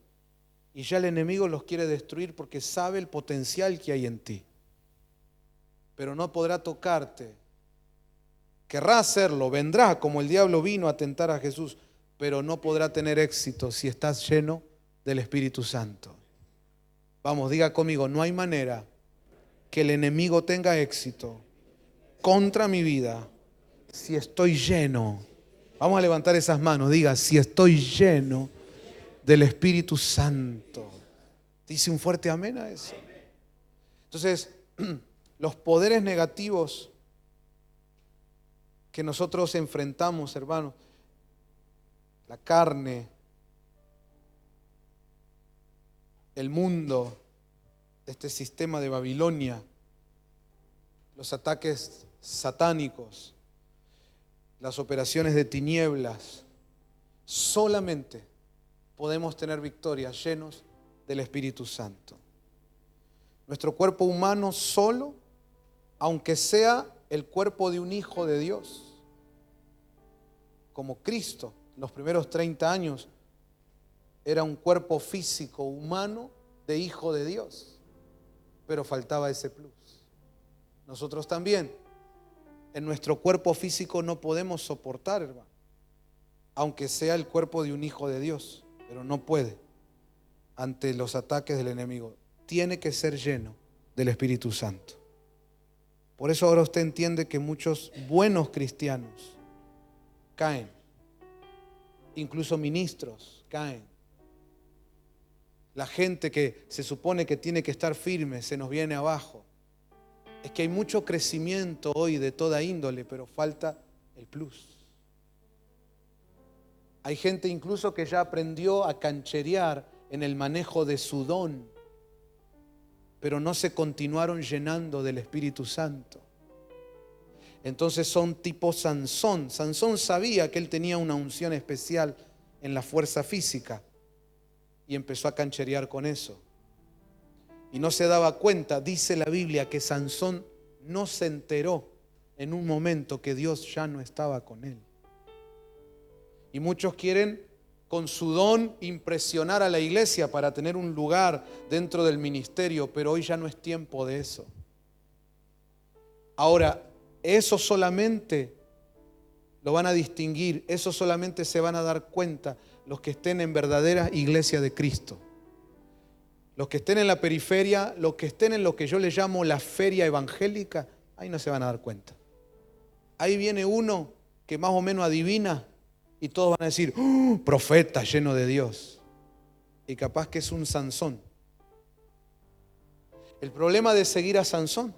y ya el enemigo los quiere destruir porque sabe el potencial que hay en ti. Pero no podrá tocarte. Querrá hacerlo, vendrá como el diablo vino a tentar a Jesús, pero no podrá tener éxito si estás lleno del Espíritu Santo. Vamos, diga conmigo, no hay manera que el enemigo tenga éxito contra mi vida si estoy lleno. Vamos a levantar esas manos, diga, si estoy lleno del Espíritu Santo. Dice un fuerte amén a eso. Entonces, los poderes negativos que nosotros enfrentamos, hermanos, la carne, el mundo, este sistema de Babilonia, los ataques satánicos, las operaciones de tinieblas, solamente podemos tener victoria llenos del Espíritu Santo. Nuestro cuerpo humano solo, aunque sea el cuerpo de un hijo de Dios, como Cristo, los primeros 30 años, era un cuerpo físico, humano, de hijo de Dios, pero faltaba ese plus. Nosotros también, en nuestro cuerpo físico no podemos soportar, hermano, aunque sea el cuerpo de un hijo de Dios, pero no puede ante los ataques del enemigo. Tiene que ser lleno del Espíritu Santo. Por eso ahora usted entiende que muchos buenos cristianos caen, incluso ministros caen. La gente que se supone que tiene que estar firme se nos viene abajo. Es que hay mucho crecimiento hoy de toda índole, pero falta el plus. Hay gente incluso que ya aprendió a cancherear en el manejo de su don, pero no se continuaron llenando del Espíritu Santo. Entonces son tipo Sansón. Sansón sabía que él tenía una unción especial en la fuerza física y empezó a cancherear con eso. Y no se daba cuenta, dice la Biblia, que Sansón no se enteró en un momento que Dios ya no estaba con él. Y muchos quieren con su don impresionar a la iglesia para tener un lugar dentro del ministerio, pero hoy ya no es tiempo de eso. Ahora, eso solamente lo van a distinguir, eso solamente se van a dar cuenta los que estén en verdadera iglesia de Cristo. Los que estén en la periferia, los que estén en lo que yo le llamo la feria evangélica, ahí no se van a dar cuenta. Ahí viene uno que más o menos adivina y todos van a decir, ¡oh, profeta lleno de Dios! Y capaz que es un Sansón. El problema de seguir a Sansón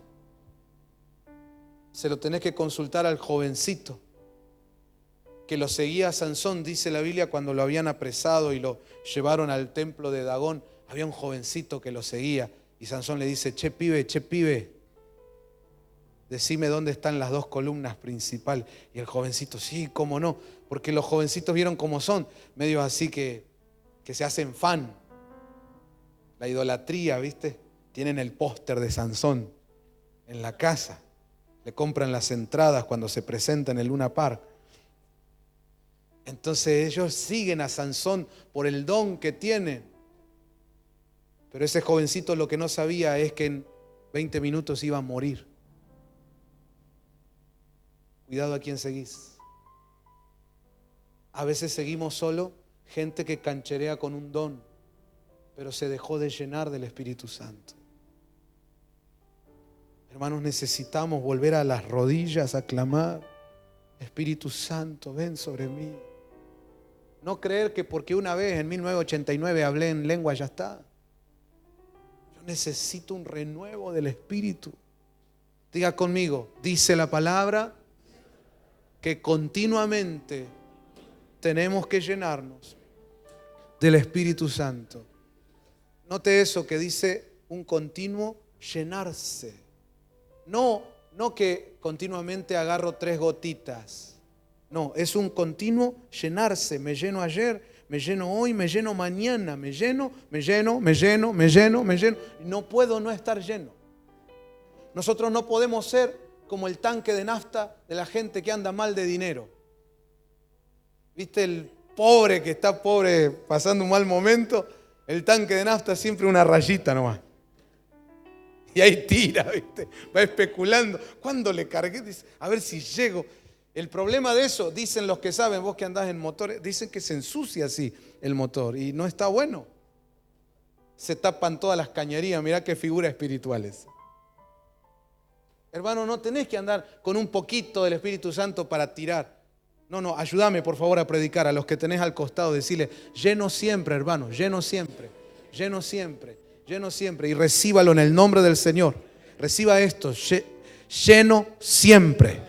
se lo tenés que consultar al jovencito que lo seguía a Sansón. Dice la Biblia, cuando lo habían apresado y lo llevaron al templo de Dagón, había un jovencito que lo seguía y Sansón le dice, che pibe, decime dónde están las dos columnas principales. Y el jovencito, sí, cómo no, porque los jovencitos vieron cómo son, medios así que se hacen fan. La idolatría, ¿viste? Tienen el póster de Sansón en la casa, le compran las entradas cuando se presenta en el Luna Park. Entonces ellos siguen a Sansón por el don que tiene. Pero ese jovencito lo que no sabía es que en 20 minutos iba a morir. Cuidado a quién seguís. A veces seguimos solo gente que cancherea con un don, pero se dejó de llenar del Espíritu Santo. Hermanos, necesitamos volver a las rodillas a clamar, Espíritu Santo, ven sobre mí. No creer que porque una vez en 1989 hablé en lengua ya está. Yo necesito un renuevo del Espíritu. Diga conmigo, dice la palabra que continuamente tenemos que llenarnos del Espíritu Santo. Note eso que dice un continuo llenarse. No que continuamente agarro 3 gotitas. No, es un continuo llenarse. Me lleno ayer, me lleno hoy, me lleno mañana, me lleno. No puedo no estar lleno. Nosotros no podemos ser como el tanque de nafta de la gente que anda mal de dinero. ¿Viste el pobre que está pobre pasando un mal momento? El tanque de nafta siempre una rayita nomás. Y ahí tira, ¿viste? Va especulando. ¿Cuándo le cargué? Dice, a ver si llego. El problema de eso, dicen los que saben, vos que andás en motores, dicen que se ensucia así el motor y no está bueno. Se tapan todas las cañerías, mirá qué figuras espirituales. Hermano, no tenés que andar con un poquito del Espíritu Santo para tirar. No, ayúdame por favor a predicar a los que tenés al costado, decirle, lleno siempre, hermano, lleno siempre, lleno siempre, lleno siempre. Y recíbalo en el nombre del Señor. Reciba esto, lleno siempre.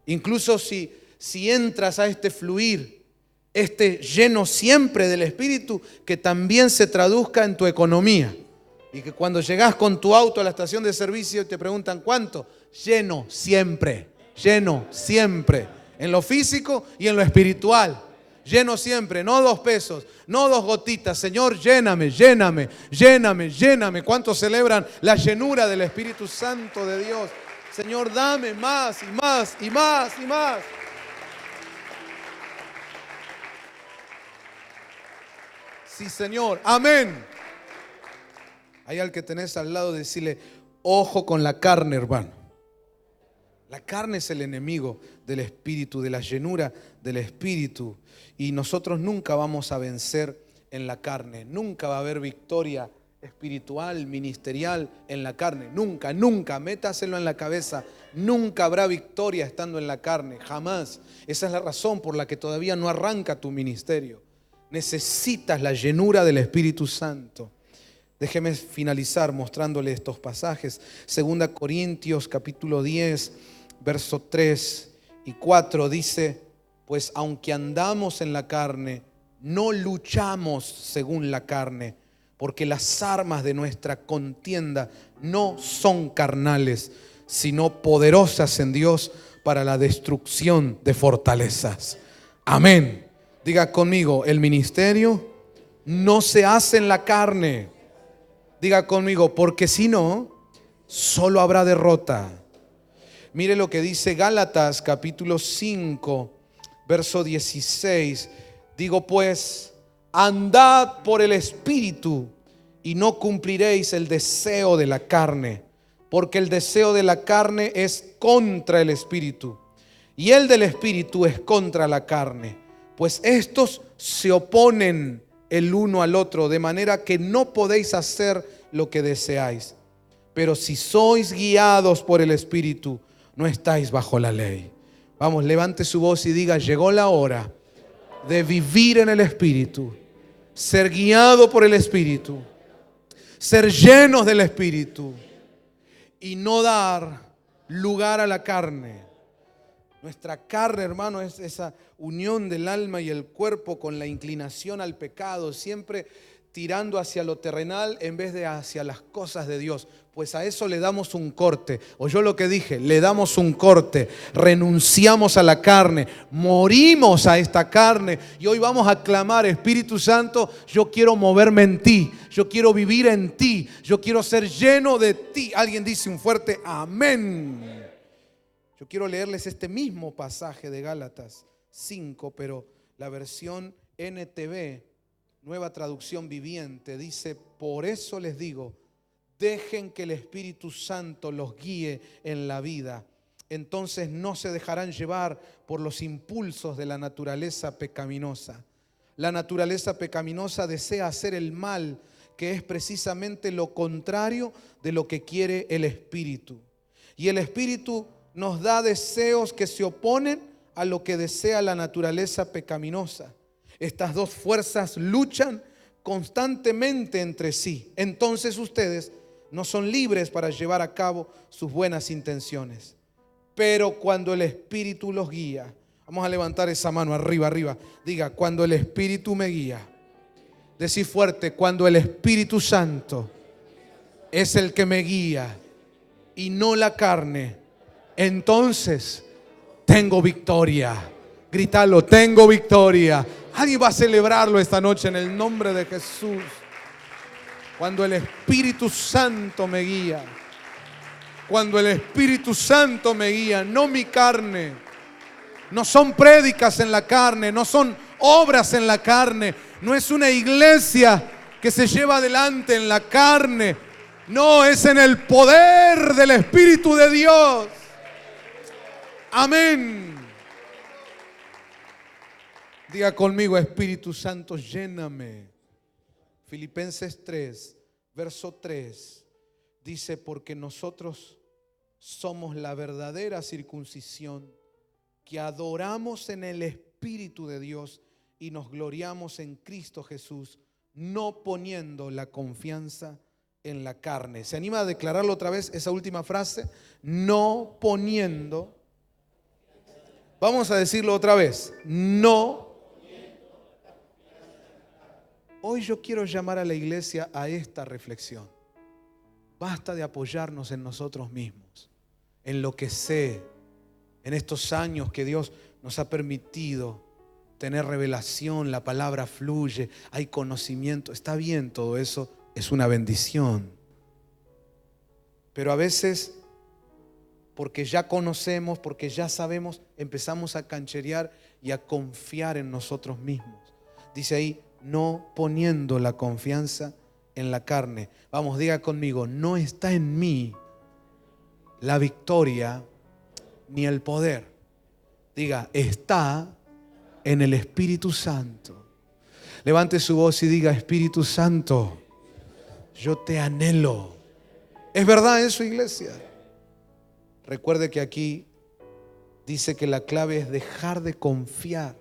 Incluso si entras a este fluir, este lleno siempre del Espíritu, que también se traduzca en tu economía. Y que cuando llegás con tu auto a la estación de servicio y te preguntan ¿cuánto? Lleno siempre, lleno siempre. En lo físico y en lo espiritual. Lleno siempre, no 2 pesos, no 2 gotitas. Señor, lléname, lléname, lléname, lléname. ¿Cuántos celebran la llenura del Espíritu Santo de Dios? Señor, dame más y más y más y más. Sí, Señor, amén. Hay al que tenés al lado, decirle, ojo con la carne, hermano. La carne es el enemigo del Espíritu, de la llenura del Espíritu. Y nosotros nunca vamos a vencer en la carne. Nunca va a haber victoria espiritual, ministerial en la carne. Nunca, nunca. Métaselo en la cabeza. Nunca habrá victoria estando en la carne. Jamás. Esa es la razón por la que todavía no arranca tu ministerio. Necesitas la llenura del Espíritu Santo. Déjeme finalizar mostrándole estos pasajes. 2 Corintios capítulo 10, verso 3 y 4 dice, pues aunque andamos en la carne, no luchamos según la carne, porque las armas de nuestra contienda no son carnales, sino poderosas en Dios para la destrucción de fortalezas. Amén. Diga conmigo, el ministerio no se hace en la carne. Diga conmigo, porque si no, solo habrá derrota. Mire lo que dice Gálatas capítulo 5, verso 16. Digo pues, andad por el Espíritu y no cumpliréis el deseo de la carne, porque el deseo de la carne es contra el Espíritu y el del Espíritu es contra la carne, pues estos se oponen el uno al otro, de manera que no podéis hacer lo que deseáis. Pero si sois guiados por el Espíritu, no estáis bajo la ley. Vamos, levante su voz y diga, llegó la hora de vivir en el Espíritu, ser guiado por el Espíritu, ser llenos del Espíritu y no dar lugar a la carne. Nuestra carne, hermano, es esa unión del alma y el cuerpo con la inclinación al pecado, siempre tirando hacia lo terrenal en vez de hacia las cosas de Dios. Pues a eso le damos un corte. Oyó lo que dije, le damos un corte. Renunciamos a la carne, morimos a esta carne y hoy vamos a clamar, Espíritu Santo, yo quiero moverme en ti, yo quiero vivir en ti, yo quiero ser lleno de ti. Alguien dice un fuerte amén. Yo quiero leerles este mismo pasaje de Gálatas 5, pero la versión NTV, Nueva Traducción Viviente, dice, por eso les digo, dejen que el Espíritu Santo los guíe en la vida. Entonces no se dejarán llevar por los impulsos de la naturaleza pecaminosa. La naturaleza pecaminosa desea hacer el mal, que es precisamente lo contrario de lo que quiere el Espíritu. Y el Espíritu nos da deseos que se oponen a lo que desea la naturaleza pecaminosa. Estas dos fuerzas luchan constantemente entre sí. Entonces ustedes no son libres para llevar a cabo sus buenas intenciones. Pero cuando el Espíritu los guía, vamos a levantar esa mano arriba, arriba. Diga, cuando el Espíritu me guía. Decí fuerte, cuando el Espíritu Santo es el que me guía y no la carne, entonces tengo victoria. Grítalo, tengo victoria. Alguien va a celebrarlo esta noche en el nombre de Jesús. Cuando el Espíritu Santo me guía. cuando el Espíritu Santo me guía, no mi carne. No son prédicas en la carne, no son obras en la carne, no es una iglesia que se lleva adelante en la carne. No, es en el poder del Espíritu de Dios. Amén. Diga conmigo: Espíritu Santo, lléname. Filipenses 3, verso 3, dice: porque nosotros somos la verdadera circuncisión, que adoramos en el Espíritu de Dios y nos gloriamos en Cristo Jesús, no poniendo la confianza en la carne. ¿Se anima a declararlo otra vez, esa última frase? No poniendo. Vamos a decirlo otra vez. No. Hoy yo quiero llamar a la iglesia a esta reflexión. Basta de apoyarnos en nosotros mismos, en lo que sé, en estos años que Dios nos ha permitido tener revelación, la palabra fluye, hay conocimiento. Está bien, todo eso es una bendición. Pero a veces, porque ya conocemos, porque ya sabemos, empezamos a cancherear y a confiar en nosotros mismos. Dice ahí: no poniendo la confianza en la carne. Vamos, diga conmigo: no está en mí la victoria ni el poder. Diga: está en el Espíritu Santo. Levante su voz y diga: Espíritu Santo, yo te anhelo. ¿Es verdad eso, iglesia? Recuerde que aquí dice que la clave es dejar de confiar,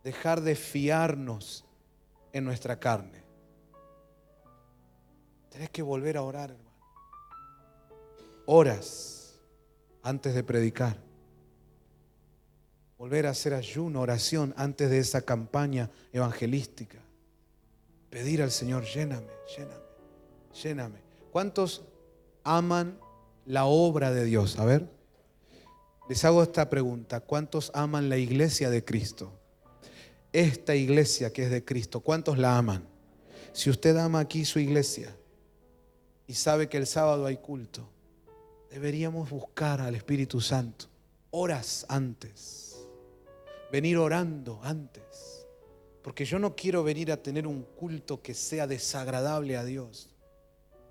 dejar de fiarnos en nuestra carne. Tenés que volver a orar, hermano. Horas antes de predicar. Volver a hacer ayuno, oración antes de esa campaña evangelística. Pedir al Señor: lléname, lléname, lléname. ¿Cuántos aman la obra de Dios? A ver, les hago esta pregunta: ¿cuántos aman la iglesia de Cristo? Esta iglesia que es de Cristo, ¿cuántos la aman? Si usted ama aquí su iglesia y sabe que el sábado hay culto, deberíamos buscar al Espíritu Santo horas antes, venir orando antes, porque yo no quiero venir a tener un culto que sea desagradable a Dios.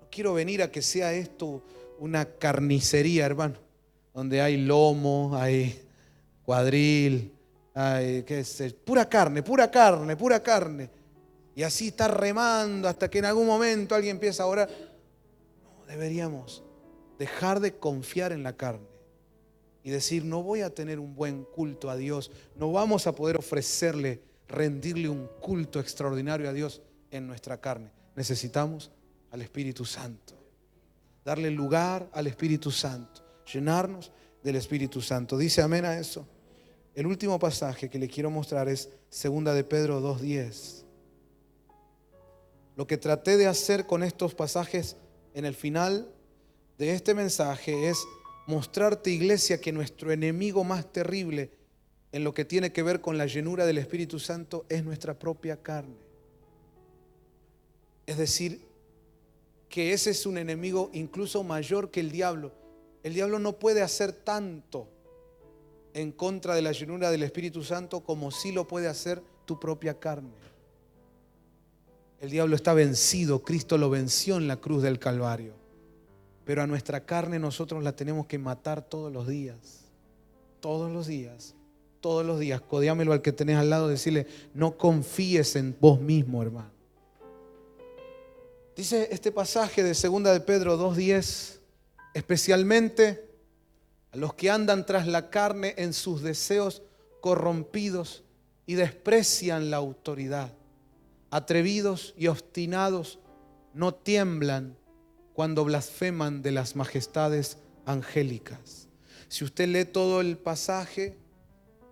No quiero venir a que sea esto una carnicería, hermano, donde hay lomo, hay cuadril, hay pura carne, pura carne, pura carne, y así está remando hasta que en algún momento alguien empieza a orar. No, deberíamos dejar de confiar en la carne y decir: no voy a tener un buen culto a Dios, no vamos a poder ofrecerle, rendirle un culto extraordinario a Dios en nuestra carne. Necesitamos al Espíritu Santo, darle lugar al Espíritu Santo, llenarnos del Espíritu Santo. ¿Dice amén a eso? El último pasaje que le quiero mostrar es 2 de Pedro 2:10. Lo que traté de hacer con estos pasajes en el final de este mensaje es mostrarte, iglesia, que nuestro enemigo más terrible en lo que tiene que ver con la llenura del Espíritu Santo es nuestra propia carne. Es decir, que ese es un enemigo incluso mayor que el diablo. El diablo no puede hacer tanto en contra de la llenura del Espíritu Santo como sí lo puede hacer tu propia carne. El diablo está vencido, Cristo lo venció en la cruz del Calvario. Pero a nuestra carne nosotros la tenemos que matar todos los días. Todos los días. Todos los días. Codéamelo al que tenés al lado, decirle: no confíes en vos mismo, hermano. Dice este pasaje de 2 de Pedro 2:10: especialmente a los que andan tras la carne en sus deseos corrompidos y desprecian la autoridad. Atrevidos y obstinados, no tiemblan cuando blasfeman de las majestades angélicas. Si usted lee todo el pasaje,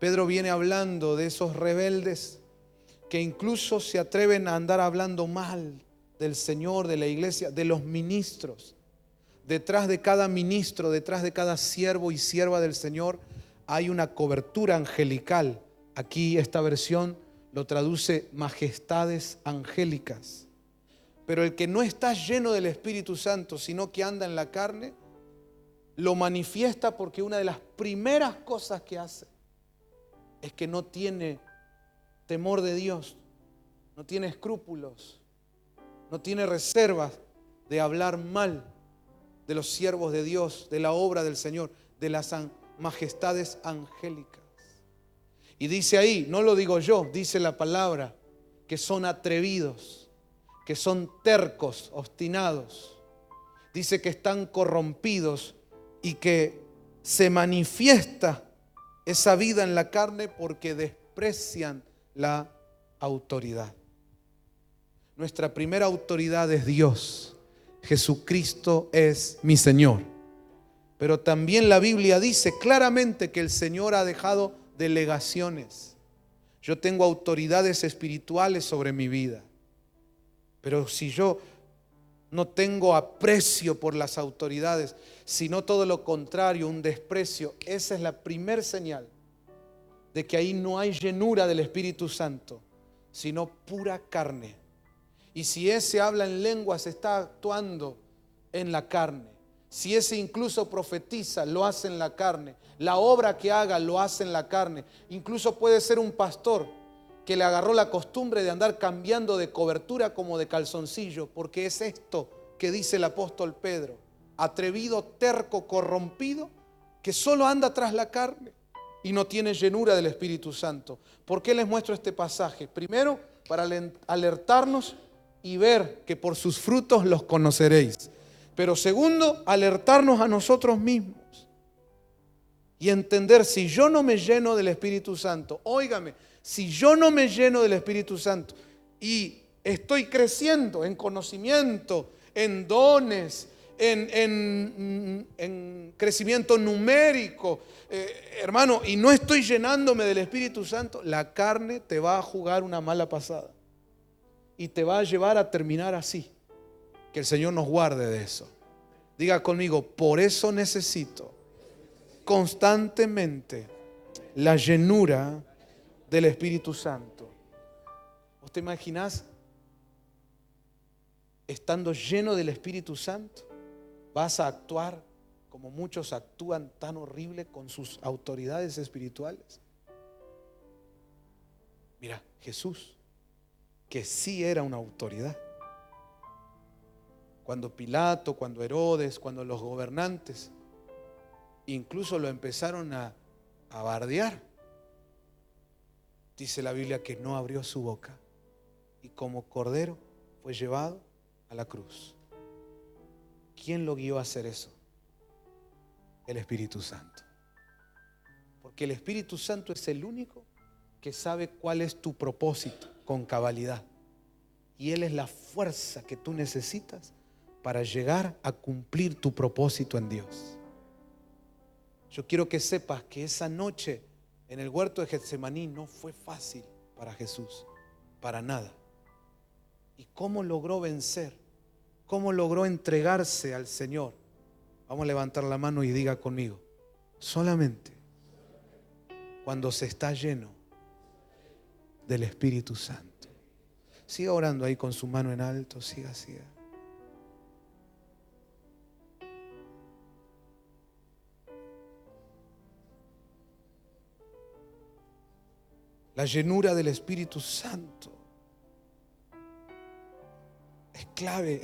Pedro viene hablando de esos rebeldes que incluso se atreven a andar hablando mal del Señor, de la iglesia, de los ministros. Detrás de cada ministro, detrás de cada siervo y sierva del Señor hay una cobertura angelical. Aquí esta versión lo traduce majestades angélicas. Pero el que no está lleno del Espíritu Santo, sino que anda en la carne, lo manifiesta porque una de las primeras cosas que hace es que no tiene temor de Dios, no tiene escrúpulos, no tiene reservas de hablar mal de los siervos de Dios, de la obra del Señor, de las majestades angélicas. Y dice ahí, no lo digo yo, dice la palabra, que son atrevidos, que son tercos, obstinados. Dice que están corrompidos y que se manifiesta esa vida en la carne porque desprecian la autoridad. Nuestra primera autoridad es Dios. Jesucristo es mi Señor. Pero también la Biblia dice claramente que el Señor ha dejado delegaciones. Yo tengo autoridades espirituales sobre mi vida. Pero si yo no tengo aprecio por las autoridades, sino todo lo contrario, un desprecio, esa es la primer señal de que ahí no hay llenura del Espíritu Santo, sino pura carne. Y si ese habla en lenguas, está actuando en la carne. Si ese incluso profetiza, lo hace en la carne. La obra que haga, lo hace en la carne. Incluso puede ser un pastor que le agarró la costumbre de andar cambiando de cobertura como de calzoncillo, porque es esto que dice el apóstol Pedro: atrevido, terco, corrompido, que solo anda tras la carne y no tiene llenura del Espíritu Santo. ¿Por qué les muestro este pasaje? Primero, para alertarnos y ver que por sus frutos los conoceréis. Pero segundo, alertarnos a nosotros mismos y entender, si yo no me lleno del Espíritu Santo, óigame, si yo no me lleno del Espíritu Santo y estoy creciendo en conocimiento, en dones, en crecimiento numérico, hermano, y no estoy llenándome del Espíritu Santo, la carne te va a jugar una mala pasada y te va a llevar a terminar así. Que el Señor nos guarde de eso. Diga conmigo: por eso necesito constantemente la llenura del Espíritu Santo. ¿Vos te imaginás estando lleno del Espíritu Santo? Vas a actuar como muchos actúan, tan horrible con sus autoridades espirituales. Mira, Jesús, que sí era una autoridad. Cuando Pilato, cuando Herodes, cuando los gobernantes incluso lo empezaron a bardear, dice la Biblia que no abrió su boca y como cordero fue llevado a la cruz. ¿Quién lo guió a hacer eso? El Espíritu Santo. Porque el Espíritu Santo es el único que sabe cuál es tu propósito con cabalidad. Y Él es la fuerza que tú necesitas para llegar a cumplir tu propósito en Dios. Yo quiero que sepas que esa noche en el huerto de Getsemaní no fue fácil para Jesús, para nada. ¿Y cómo logró vencer? ¿Cómo logró entregarse al Señor? Vamos a levantar la mano y diga conmigo: solamente cuando se está lleno del Espíritu Santo. Siga orando ahí con su mano en alto, siga. La llenura del Espíritu Santo es clave,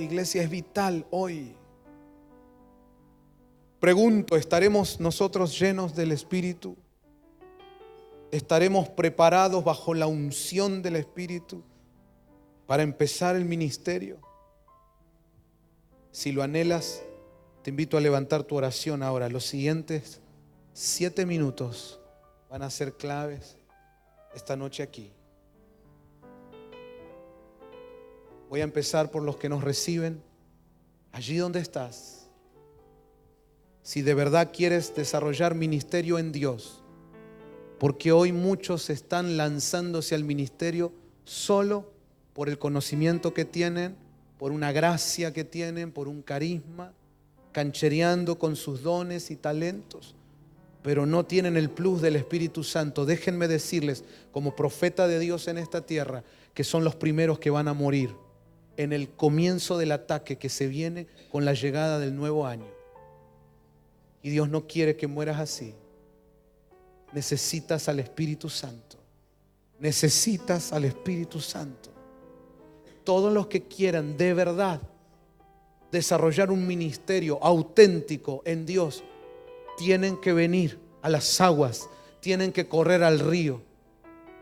iglesia, es vital hoy. Pregunto: ¿estaremos nosotros llenos del Espíritu? ¿Estaremos preparados bajo la unción del Espíritu para empezar el ministerio? Si lo anhelas, te invito a levantar tu oración ahora. Los siguientes 7 minutos van a ser claves esta noche aquí. Voy a empezar por los que nos reciben allí donde estás. Si de verdad quieres desarrollar ministerio en Dios, porque hoy muchos están lanzándose al ministerio solo por el conocimiento que tienen, por una gracia que tienen, por un carisma, canchereando con sus dones y talentos, pero no tienen el plus del Espíritu Santo. Déjenme decirles, como profeta de Dios en esta tierra, que son los primeros que van a morir. en el comienzo del ataque que se viene con la llegada del nuevo año. Y Dios no quiere que mueras así. Necesitas al Espíritu Santo. Necesitas al Espíritu Santo. Todos los que quieran de verdad desarrollar un ministerio auténtico en Dios, tienen que venir a las aguas, tienen que correr al río,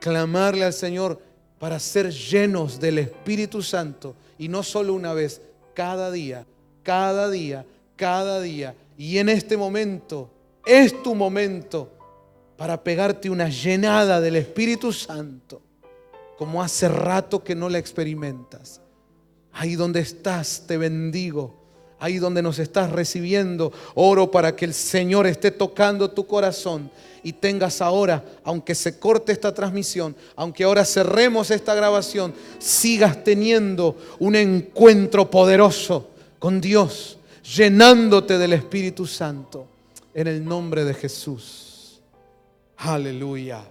clamarle al Señor para ser llenos del Espíritu Santo. Y no solo una vez, cada día, cada día, cada día. Y en este momento, es tu momento para pegarte una llenada del Espíritu Santo, como hace rato que no la experimentas. Ahí donde estás, te bendigo. Ahí donde nos estás recibiendo, oro para que el Señor esté tocando tu corazón y tengas ahora, aunque se corte esta transmisión, aunque ahora cerremos esta grabación, sigas teniendo un encuentro poderoso con Dios, llenándote del Espíritu Santo, en el nombre de Jesús. Aleluya,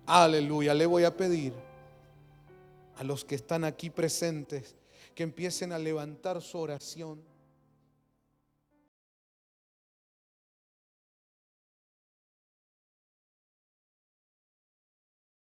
aleluya. Le voy a pedir a los que están aquí presentes que empiecen a levantar su oración.